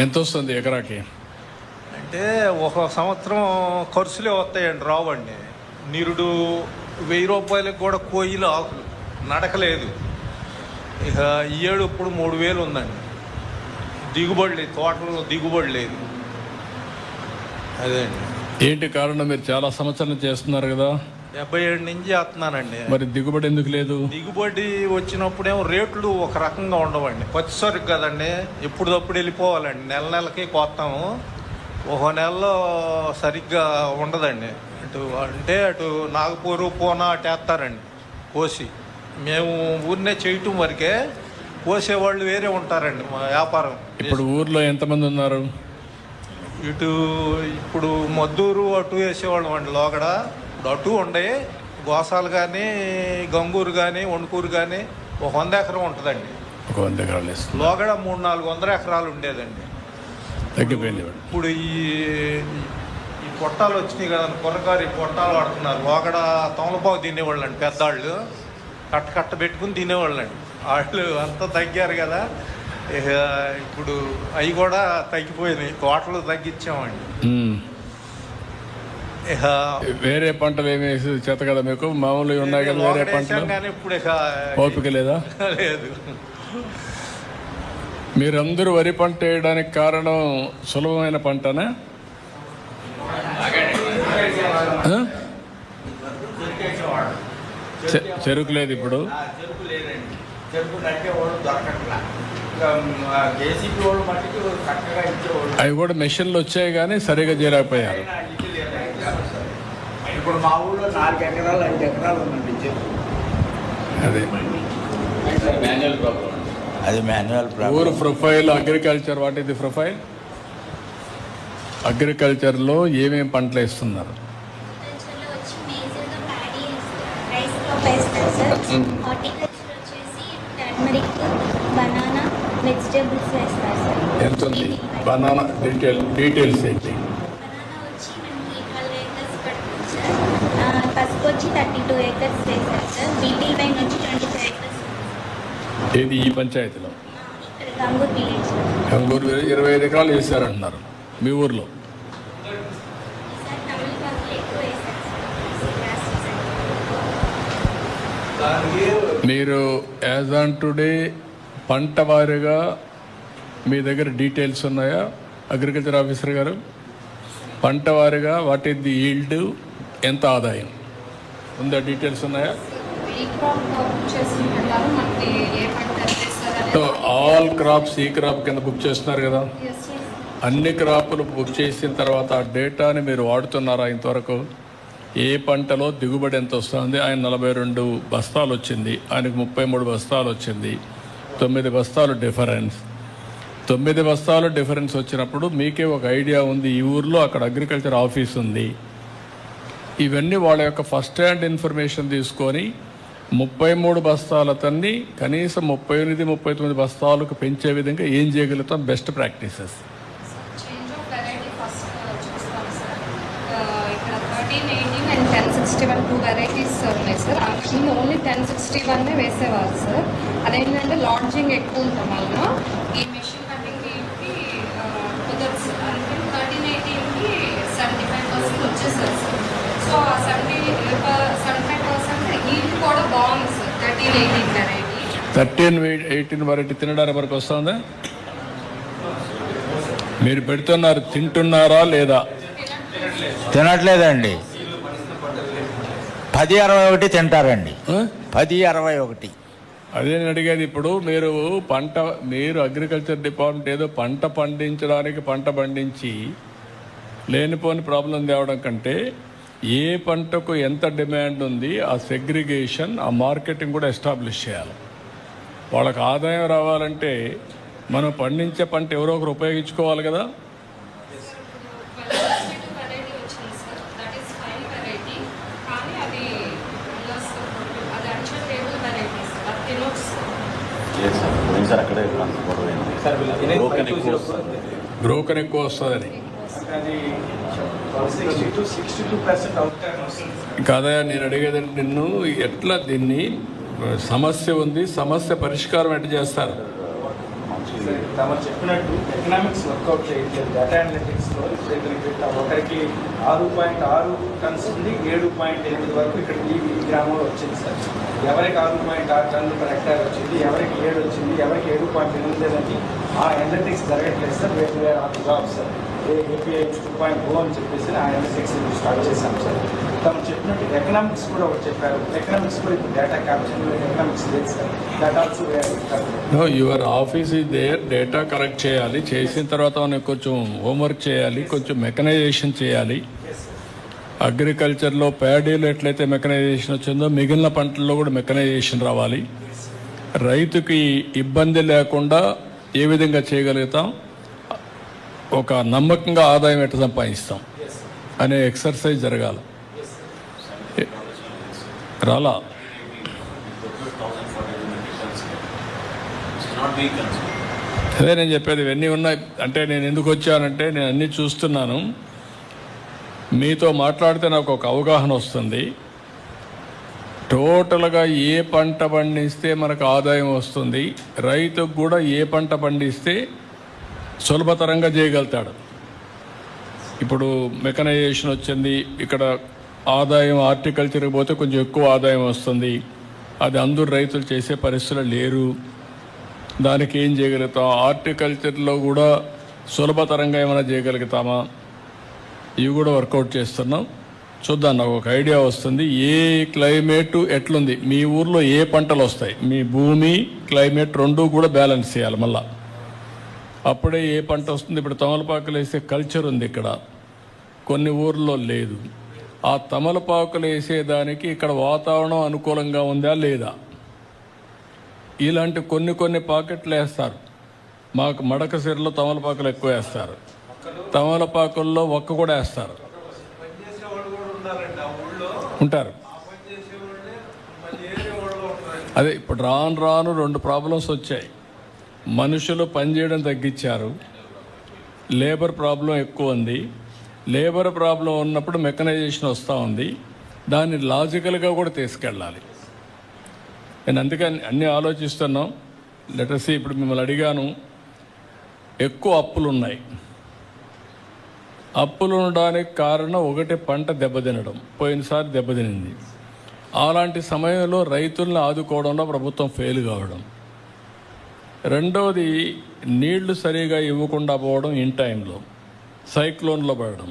ఎంత వస్తుంది ఎకరాకి? అంటే ఒక సంవత్సరం ఖర్చులే వస్తాయండి, రావండి. నిరుడు 1000 రూపాయలకు కూడా కోయిలు ఆకులు నడకలేదు. ఇక ఈ ఏడు ఇప్పుడు 3000 ఉందండి. దిగుబడి లేదు, తోటలో దిగుబడి లేదు. అదే అండి. ఏంటి కారణం? మీరు చాలా సంవత్సరాలు చేస్తున్నారు కదా. 77 నుంచి చేస్తున్నానండి. మరి దిగుబడి ఎందుకు లేదు? దిగుబడి వచ్చినప్పుడేమో రేట్లు ఒక రకంగా ఉండవండి. పచ్చిసరికి కదండి, ఎప్పుడప్పుడు వెళ్ళిపోవాలండి. నెలకి కోస్తాము. ఒక నెలలో సరిగ్గా ఉండదండి. అటు నాగపూరు, పూనా అటు వేస్తారండి కోసి. మేము ఊరినే చేయటం వరకే, కోసేవాళ్ళు వేరే ఉంటారండి. మా వ్యాపారం. ఇప్పుడు ఊర్లో ఎంతమంది ఉన్నారు? ఇప్పుడు మద్దూరు అటు వేసేవాళ్ళం అండి. లోగడ అటు ఉండే గోసాలు కానీ, గంగూరు కానీ, వణుకూరు కానీ 100 ఎకరం ఉంటుందండి. 100 ఎకరాలు లోగడ 300-400 ఎకరాలు ఉండేదండి. తగ్గిపోయింది. ఇప్పుడు ఈ పొట్టాలు వచ్చినాయి కదండి, కొరకారు ఈ పొట్టాలు వాడుతున్నారు. లోగడ తమలపాకు తినేవాళ్ళు అండి. పెద్దవాళ్ళు కట్ట పెట్టుకుని తినేవాళ్ళండి. వాళ్ళు అంతా తగ్గారు కదా. ఇప్పుడు అవి కూడా తగ్గిపోయినాయి. తోటలు తగ్గించామండి. వేరే పంటలు ఏమి చేత కదా మీకు? మామూలుగా ఉన్నాయి కదా వేరే పంటలు. కానీ ఇప్పుడు ఓపిక లేదా? లేదు. మీరందరూ వరి పంట వేయడానికి కారణం సులభమైన పంటనా? చెరుకు లేదు ఇప్పుడు. అవి కూడా మెషిన్లు వచ్చాయి కానీ సరిగా చేయలేకపోయారు. ఇప్పుడు మా ఊళ్ళో 4 ఎకరాలు 5 ఎకరాలు ఉందండి. అదే అది మాన్యువల్ ప్రాబ్లం. ఊరు ప్రొఫైల్ అగ్రికల్చర్. వాట్ ఇది ప్రొఫైల్? అగ్రికల్చర్లో ఏమేమి పంటలు వేస్తున్నారు? హార్టికల్చర్ వచ్చేసి టర్మరిక్, బనానా, వెజిటేబుల్స్ వేస్తారు సార్. ఎంత ఉంది బనానా డీటెయిల్స్ ఏంటి? బనానా వచ్చి మనకి 12 acres పడుతుంది సార్. పసుపు వచ్చి 32 acres వేశారు సార్. బీటీ వైన్ వచ్చి 25 acres. ఏది ఈ పంచాయతీలో? ఇక్కడ గంగూర్ విలేజ్లో గంగూరు 25 ఎకరాలు వేసారంటున్నారు మీ ఊర్లో. సార్ తమిళనాడులో ఎక్కువ వేశారు సార్. మీరు యాజ్ ఆన్ టుడే పంట వారీగా మీ దగ్గర డీటెయిల్స్ ఉన్నాయా అగ్రికల్చర్ ఆఫీసర్ గారు? పంట వారీగా వాట్ ఈస్ ది ఈల్డ్, ఎంత ఆదాయం ఉందా, డీటెయిల్స్ ఉన్నాయా? సో ఆల్ క్రాప్స్ ఈ క్రాప్ కింద బుక్ చేస్తున్నారు కదా, అన్ని క్రాపులు బుక్ చేసిన తర్వాత ఆ డేటాని మీరు వాడుతున్నారా ఇంతవరకు? ఏ పంటలో దిగుబడి ఎంత వస్తుంది? ఆయన 42 బస్తాలు వచ్చింది, ఆయనకు 33 బస్తాలు వచ్చింది, 9 బస్తాలు డిఫరెన్స్. 9 బస్తాలు డిఫరెన్స్ వచ్చినప్పుడు మీకే ఒక ఐడియా ఉంది, ఈ ఊర్లో అక్కడ అగ్రికల్చర్ ఆఫీస్ ఉంది. ఇవన్నీ వాళ్ళ యొక్క ఫస్ట్ హ్యాండ్ ఇన్ఫర్మేషన్ తీసుకొని 33 బస్తాలతన్ని కనీసం 38-39 బస్తాలకు పెంచే విధంగా ఏం చేయగలుగుతాం? Best practices. Change of variety first చూస్తాం సార్. ఇక్కడ 1318 అండ్ 1061 2 వెరైటీస్ ఉన్నాయి సార్. అందులో ఓన్లీ 1061 వేసేవారు సార్. అదేంటంటే లాడ్జింగ్ ఎక్కువ ఉంటాం వల్ల ఈ మెషిన్ కటింగ్కి కుదరదు సార్. అందుకని 1318కి 75% వచ్చేసారు సార్. సో ఆ 75% ఈల్డ్ కూడా బాగుంది సార్. 1318 వెరైటీ 1318 వెరైటీ తినడానికి వరకు వస్తుందా? మీరు పెడుతున్నారు, తింటున్నారా లేదా? తినట్లేదండి. 10-61 తింటారండి. 10-61. అదే నేను అడిగేది. ఇప్పుడు మీరు అగ్రికల్చర్ డిపార్ట్మెంట్ ఏదో పంట పండించడానికి పంట పండించి లేనిపోని ప్రాబ్లం తేవడం కంటే ఏ పంటకు ఎంత డిమాండ్ ఉంది ఆ సెగ్రిగేషన్, ఆ మార్కెటింగ్ కూడా ఎస్టాబ్లిష్ చేయాలి. వాళ్ళకి ఆదాయం రావాలంటే మనం పండించే పంట ఎవరో ఒకరు ఉపయోగించుకోవాలి కదా. వెరైటీ వచ్చింది sir. That is fine variety. కానీ అది అన్షర్ టేబుల్ వెరైటీ సార్. అది తినొచ్చు సార్ అక్కడే బ్రోకన్ ఎక్కువ వస్తుందని అది 60-62% అవుట్ టైం వస్తుంది. కాదా నేను అడిగేది, నిన్ను ఎట్లా దీన్ని సమస్య ఉంది, సమస్య పరిష్కారం ఎట్లా చేస్తారు? తమరు చెప్పినట్టు ఎకనామిక్స్ వర్కౌట్ చేయట్లేదు. డేటా అనలిటిక్స్లో ఒకరికి 6.6 టన్స్ నుండి 7.8 వరకు ఇక్కడ ఈ గ్రామంలో వచ్చింది సార్. ఎవరికి 6.6 టన్నులు పర్ హెక్టార్ వచ్చింది, ఎవరికి 7 వచ్చింది, ఎవరికి 7.8 అని ఆ అనలిటిక్స్ జరగట్లేదు సార్. వేరే జాబ్ సార్. ఏపీఐ 2.0 అని చెప్పేసి ఆ అనలిటిక్స్ స్టార్ట్ చేశాం సార్. తను చెప్పినట్టు ఎకనామిక్స్ కూడా ఒకటి చెప్పారు. ఎకనామిక్స్ కూడా ఇప్పుడు డేటా క్యాప్చర్ ఎకనామిక్స్ లేదు sir. That also no, your office is there. Data collect చేయాలి, చేసిన తర్వాత మనకు కొంచెం హోంవర్క్ చేయాలి, కొంచెం మెకనైజేషన్ చేయాలి. అగ్రికల్చర్లో ప్యాడీలో ఎట్లయితే మెకనైజేషన్ వచ్చిందో మిగిలిన పంటల్లో కూడా మెకనైజేషన్ రావాలి. రైతుకి ఇబ్బంది లేకుండా ఏ విధంగా చేయగలుగుతాం, ఒక నమ్మకంగా ఆదాయం ఎట్లా సంపాదిస్తాం అనే ఎక్సర్సైజ్ జరగాలి. రాలా అదే నేను చెప్పేది. ఇవన్నీ ఉన్నాయి అంటే నేను ఎందుకు వచ్చానంటే నేను అన్నీ చూస్తున్నాను. మీతో మాట్లాడితే నాకు ఒక అవగాహన వస్తుంది. టోటల్గా ఏ పంట పండిస్తే మనకు ఆదాయం వస్తుంది, రైతుకు కూడా ఏ పంట పండిస్తే సులభతరంగా చేయగలుగుతాడు. ఇప్పుడు మెకనైజేషన్ వచ్చింది, ఇక్కడ ఆదాయం హార్టికల్చర్కి పోతే కొంచెం ఎక్కువ ఆదాయం వస్తుంది. అది అందరూ రైతులు చేసే పరిస్థితులు లేరు. దానికి ఏం చేయగలుగుతాం? హార్టికల్చర్లో కూడా సులభతరంగా ఏమైనా చేయగలుగుతామా? ఇవి కూడా వర్కౌట్ చేస్తున్నాం. చూద్దాం, నాకు ఒక ఐడియా వస్తుంది. ఏ క్లైమేట్ ఎట్లుంది, మీ ఊర్లో ఏ పంటలు వస్తాయి, మీ భూమి క్లైమేట్ రెండు కూడా బ్యాలెన్స్ చేయాలి. మళ్ళా అప్పుడే ఏ పంట వస్తుంది. ఇప్పుడు తమలపాకులు వేసే కల్చర్ ఉంది ఇక్కడ, కొన్ని ఊర్లో లేదు. ఆ తమలపాకులు వేసేదానికి ఇక్కడ వాతావరణం అనుకూలంగా ఉందా లేదా, ఇలాంటి కొన్ని పాకెట్లు వేస్తారు. మాకు మడకసిరలో తమలపాకులు ఎక్కువ వేస్తారు, తమలపాకుల్లో ఒక్క కూడా వేస్తారు, ఉంటారు. అదే ఇప్పుడు రాను 2 ప్రాబ్లమ్స్ వచ్చాయి. మనుషులు పనిచేయడం తగ్గించారు, లేబర్ ప్రాబ్లం ఎక్కువ ఉంది. లేబర్ ప్రాబ్లం ఉన్నప్పుడు మెకనైజేషన్ వస్తూ ఉంది. దాన్ని లాజికల్గా కూడా తీసుకెళ్ళాలి. నేను అందుకని అన్నీ ఆలోచిస్తున్నాం. లెటర్సీ ఇప్పుడు మిమ్మల్ని అడిగాను, ఎక్కువ అప్పులు ఉన్నాయి. అప్పులు ఉండడానికి కారణం ఒకటి పంట దెబ్బతినడం, పోయినసారి దెబ్బతినింది. అలాంటి సమయంలో రైతులను ఆదుకోవడంలో ప్రభుత్వం ఫెయిల్ కావడం. రెండవది నీళ్లు సరిగా ఇవ్వకుండా పోవడం, ఇన్ టైంలో సైక్లోన్లో పడడం.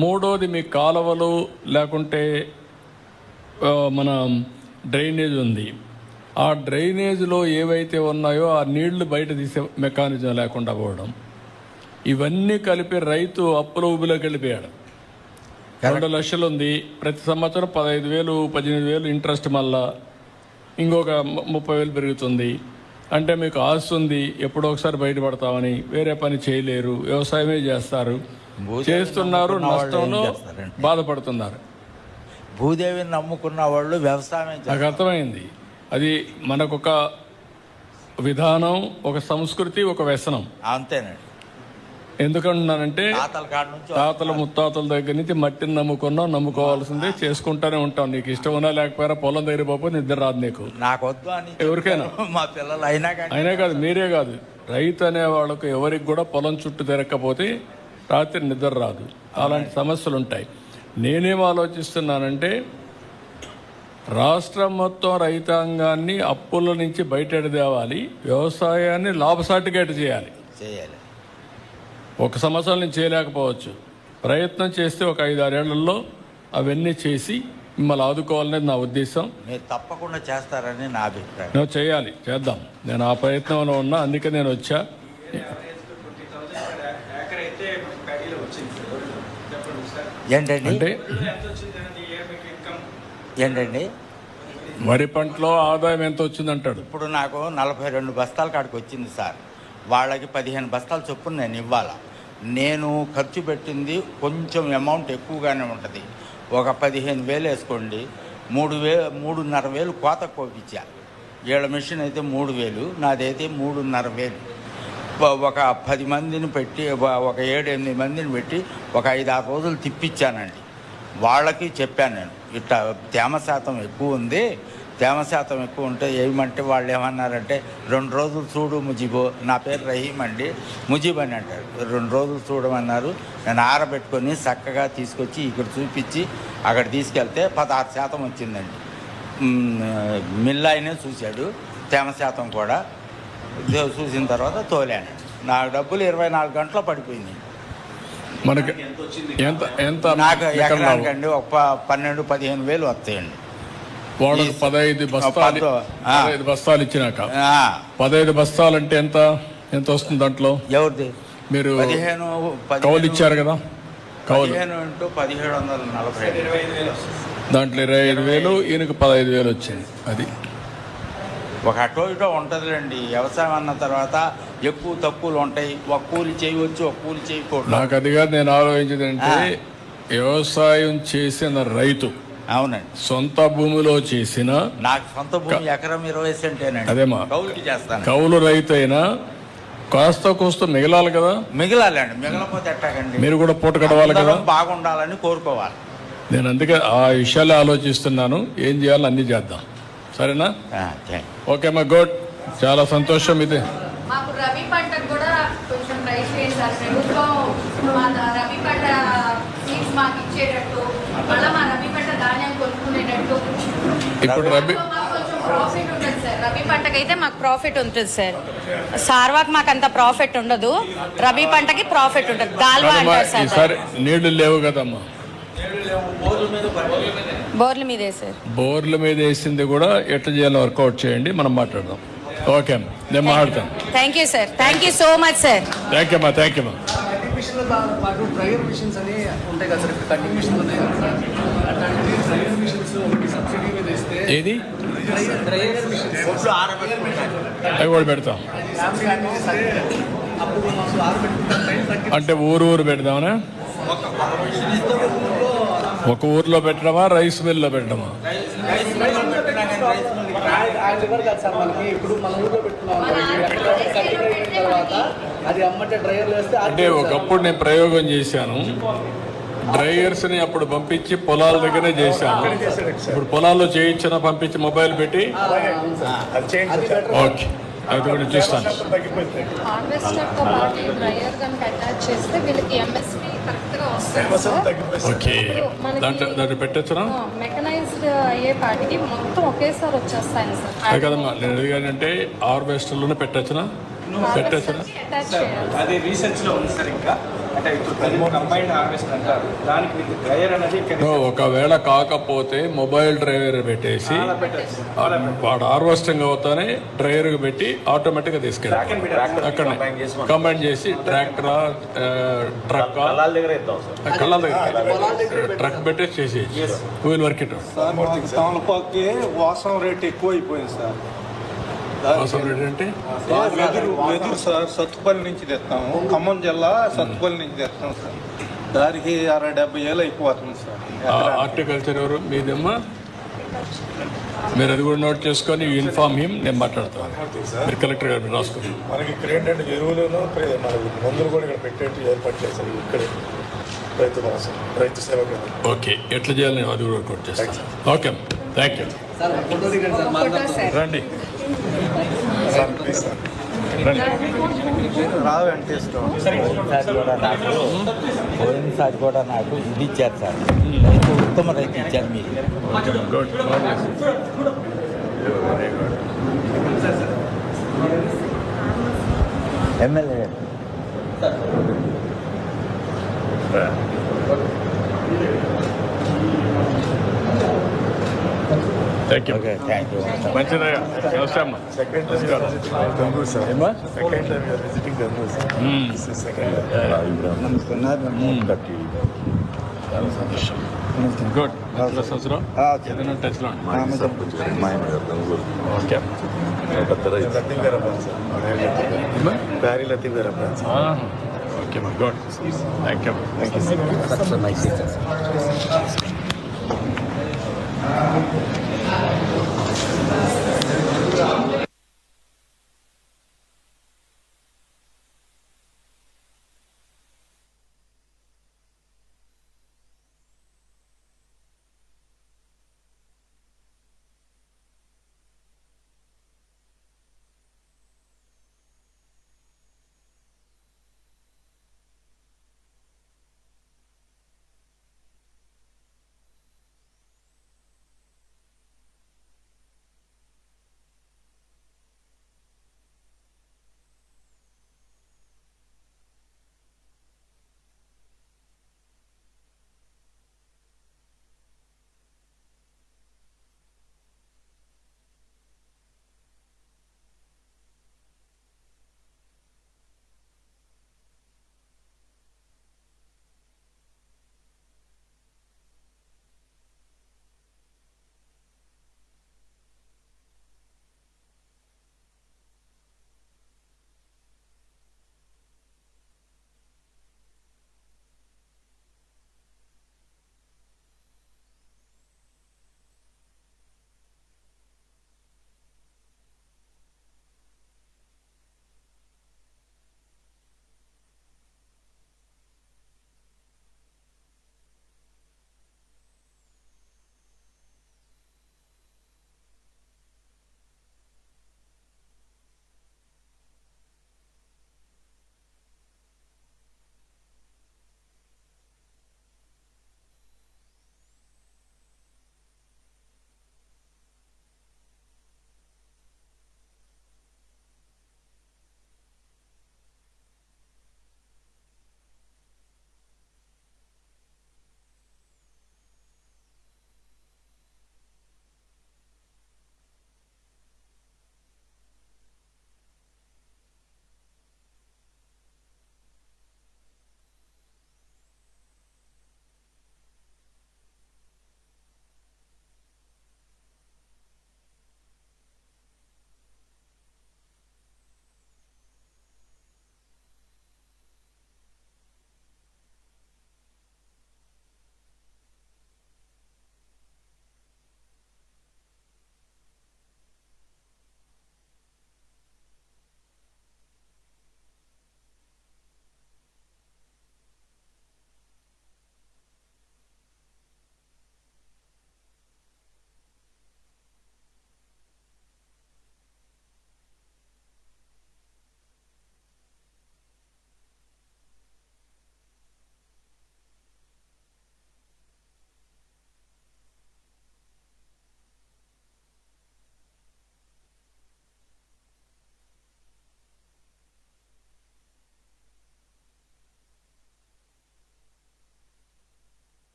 మూడవది మీ కాలువలు లేకుంటే మన డ్రైనేజ్ ఉంది, ఆ డ్రైనేజ్లో ఏవైతే ఉన్నాయో ఆ నీళ్లు బయట తీసే మెకానిజం లేకుండా పోవడం. ఇవన్నీ కలిపి రైతు అప్పుల ఊబిలోకి వెళ్ళిపోయాడు. 2 లక్షలు ఉంది, ప్రతి సంవత్సరం 15,000 18,000 ఇంట్రెస్ట్, మళ్ళా ఇంకొక 30,000 పెరుగుతుంది. అంటే మీకు ఆస్తి ఉంది, ఎప్పుడో ఒకసారి బయటపడతామని వేరే పని చేయలేరు, వ్యవసాయమే చేస్తారు, చేస్తున్నారు, నష్టంలో బాధపడుతున్నారు. భూదేవిని నమ్ముకున్న వాళ్ళు వ్యవసాయం నాకు అర్థమైంది. అది మనకొక విధానం, ఒక సంస్కృతి, ఒక వ్యసనం. అంతేనండి. ఎందుకంటున్నానంటే తాతల ముత్తాతల దగ్గర నుంచి మట్టిని నమ్ముకోవాల్సిందే, చేసుకుంటూనే ఉంటాం. నీకు ఇష్టం ఉన్నా లేకపోయినా పొలం దగ్గర పోతే నిద్ర రాదు నీకు, నాకు వద్దు అని ఎవరికైనా. మా పిల్లలు అయినా కాదు, మీరే కాదు, రైతు అనే వాళ్ళకు ఎవరికి కూడా పొలం చుట్టూ తిరగకపోతే రాత్రి నిద్ర రాదు. అలాంటి సమస్యలు ఉంటాయి. నేనేం ఆలోచిస్తున్నానంటే రాష్ట్రం మొత్తం రైతాంగాన్ని అప్పుల నుంచి బయటెడదేవాలి, వ్యవసాయాన్ని లాభసాటిగా చేయాలి. ఒక సంవత్సరం నుంచి చేయలేకపోవచ్చు, ప్రయత్నం చేస్తే ఒక 5-6 ఏళ్లలో అవన్నీ చేసి మిమ్మల్ని ఆదుకోవాలనేది నా ఉద్దేశం. మీరు తప్పకుండా చేస్తారని నా అభిప్రాయం. నువ్వు చేయాలి, చేద్దాం. నేను ఆ ప్రయత్నంలో ఉన్నా, అందుకే నేను వచ్చా. ఏంటండి అంటే ఏంటండి వరి పంటలో ఆదాయం ఎంత వచ్చిందంటాడు. ఇప్పుడు నాకు 42 బస్తాల కాడికి వచ్చింది సార్. వాళ్ళకి 15 బస్తాల చొప్పున నేను ఇవ్వాలా. నేను ఖర్చు పెట్టింది కొంచెం అమౌంట్ ఎక్కువగానే ఉంటుంది. ఒక 15,000 వేసుకోండి, 3,500 కోత కోపించా. వీళ్ళ మిషన్ అయితే 3,000, నాదైతే 3,500. ఒక 10 మందిని పెట్టి, ఒక 7-8 మందిని పెట్టి ఒక 5-6 రోజులు తిప్పించానండి. వాళ్ళకి చెప్పాను నేను, ఇట్లా తేమ శాతం ఎక్కువ ఉంది, తేమ శాతం ఎక్కువ ఉంటే ఏమంటే వాళ్ళు ఏమన్నారంటే 2 రోజులు చూడు ముజీబో, నా పేరు రహీం అండి, ముజీబ్ అని అంటారు. 2 రోజులు చూడమన్నారు. నేను ఆరబెట్టుకొని చక్కగా తీసుకొచ్చి ఇక్కడ చూపించి అక్కడ తీసుకెళ్తే 16% వచ్చిందండి. మిల్ ఆయనే చూశాడు, తేమ శాతం కూడా చూసిన తర్వాత తోలాను. నా డబ్బులు 24 గంటల్లో పడిపోయింది. మనకి ఎంత నాకు ఎకరానికండి ఒక 12-15 వేలు వస్తాయండి. వాళ్ళకి 15 బస్తాలు ఇచ్చినాక 15 బస్తాలు అంటే ఎంత వస్తుంది దాంట్లో? ఎవరిది? మీరు 15 కౌలు ఇచ్చారు కదా, కౌలు 15 × 1740 దాంట్లో 25,000, ఈయనకు 15,000 వచ్చింది. అది ఒక అటో ఇటో ఉంటుందిలేండి. వ్యవసాయం అన్న తర్వాత ఎక్కువ తక్కువలు ఉంటాయి. ఒక కూలి చేయవచ్చు, ఒక కూలి చేయకూడదు. నాకు అదిగా నేను ఆలోచించేది అంటే వ్యవసాయం చేసిన రైతు, అవునండి, సొంత భూమిలో చేసిన, నాకు సొంత భూమి ఎకరం 20 సెంటేనండి, అదేమా కౌలుకి చేస్తాను. కౌలు రైతు అయినా కాస్త కోస్త మిగలాలి కదా. మిగలాలండి, మిగలపోతే ఎట్టాగండి? మీరు కూడా పూట కడవాలి కదా. బాగుండాలని కోరుకోవాలి. నేను అందుకే ఆ విషయాలు ఆలోచిస్తున్నాను. ఏం చేయాలో అన్నీ చేద్దాం, సరేనా? ఓకే మా గుడ్, చాలా సంతోషం. ఇది మాకు రబీ పంటకు కూడా కొంచెం ట్రై చేయండి సార్. ప్రభుత్వం మా రబీ పంట సీడ్స్ మాకు ఇచ్చేటట్టు, మళ్ళీ మా రబీ పంట ధాన్యం కొనుక్కునేటట్టు. ఇప్పుడు రబీ కొంచెం ప్రాఫిట్ ఉంటుంది సార్. రబీ పంటకైతే మాకు ప్రాఫిట్ ఉంటుంది సార్. సార్వాకి మాకు అంత ప్రాఫిట్ ఉండదు, రబీ పంటకి ప్రాఫిట్ ఉంటుంది. గాల్వా అంటారు సార్. ఈసారి నీళ్లు లేవు కదమ్మా, బోర్ల మీదే సార్. బోర్ల మీద వేసింది కూడా ఎట్లా చేయాలో వర్కౌట్ చేయండి, మనం మాట్లాడదాం. ఓకే అమ్మా, నేను మాట్లాడతాను. Thank you sir, thank you so much sir. Thank you అమ్మా, థ్యాంక్ యూ అమ్మా. కటింగ్ మిషన్లో పాటు డ్రైయర్ మిషన్స్ అని ఉంటాయి కదా సార్. ఇప్పుడు కటింగ్ మిషన్స్ ఉన్నాయి కదా సార్, అట్లాంటివి డ్రైయర్ మిషన్స్ సబ్సిడీ మీద ఇస్తే ఏది డ్రైయర్ మిషన్స్ అవి కూడా పెడతాం. అప్పుడు మాకు ఆరబెట్టుకుంటాం. అంటే ఊరు పెడదామనా? ఒక ఊర్లో పెట్టడమా, రైస్ మిల్లో పెట్టడమా? హ్యాండ్ ఓవర్ కాదు సార్ మనకి. ఇప్పుడు మన ఊళ్ళో పెట్టుకున్నాం కటింగ్ అయిన తర్వాత అది అమ్మటే డ్రైవర్లు వేస్తే అంటే ఒకప్పుడు నేను ప్రయోగం చేశాను, డ్రైవర్స్ని అప్పుడు పంపించి పొలాల దగ్గరే చేశాను. ఇప్పుడు పొలాల్లో చేయించిన పంపించి మొబైల్ పెట్టి ఓకే, అది కూడా చూస్తాను. హార్వెస్టర్తో పాటు డ్రైయర్ కనుక అటాచ్ చేస్తే వీళ్ళకి ఎంఎస్పి కరెక్ట్గా వస్తుంది సార్. ఓకే, దాంట్లో పెట్టచ్చునా? మెకనైజ్డ్ అయ్యే పాటికి మొత్తం ఒకేసారి వచ్చేస్తాయి సార్. అది కదమ్మా నేను అడిగానంటే హార్వెస్టర్లోనే పెట్టచ్చునా? పెట్టచ్చునా? అటాచ్ చేయాలి. అది రీసెర్చ్ లో ఉంది సార్. ఇంకా అంటే ఇప్పుడు కంబైన్డ్ హార్వెస్ట్ అంటారు, దానికి మీకు డ్రైయర్ అనేది ఒకవేళ కాకపోతే మొబైల్ డ్రైవర్ పెట్టేసి వాడు హార్వెస్టింగ్ అవుతానే డ్రైవర్ పెట్టి ఆటోమేటిక్గా తీసుకెళ్ళి అక్కడ కంబైన్ చేసి ట్రాక్టరా ట్రక్ కళ్ళ దగ్గర ఇద్దాం సార్. కళ్ళ దగ్గర ట్రక్ పెట్టేసి చేసి వీల్ వర్క్ ఇట్ తమలపాకి వాసం రేట్ ఎక్కువ అయిపోయింది సార్. అంటే వెదురు సార్ సత్తుపల్లి నుంచి తెస్తాము, ఖమ్మం జిల్లా సత్తుపల్లి నుంచి తెస్తాం సార్. దానికి 60-70 ఏళ్ళు అయిపోతుంది సార్. హార్టికల్చర్ ఎవరు మీదమ్మా? మీరు అది కూడా నోట్ చేసుకొని ఇన్ఫార్మ్ హిమ్, నేను మాట్లాడతాను. మీరు కలెక్టర్ గారు రాసుకుని మనకి ఇక్కడ ఏంటంటే ఎరువులను మనకి మందులు కూడా ఇక్కడ పెట్టేట్టు ఏర్పాటు చేశారు ఇక్కడ రైతు సేవ కేంద్రం. ఓకే, ఎట్లా చేయాలి నేను అది కూడా రికార్డ్ చేస్తాను. Okay, thank you. Sir photo దిగండి సార్. Photo sir. రండి రావు వెంకటేశ్వరం పోయినసారి కూడా నాకు ఇది ఇచ్చారు సార్, ఉత్తమ రైతు ఇచ్చారు మీరు. Good, MLA thank you. Okay, thank you. మంచిదయ్యా, నమస్తే అమ్మా. ఏమ్మా? గుడ్. సంవత్సరం ఏదైనా టచ్లో ఓకే. ప్యారీ లతీఫ్ గారు అబ్బాయి. ఓకే మా good, thank you. Thank you.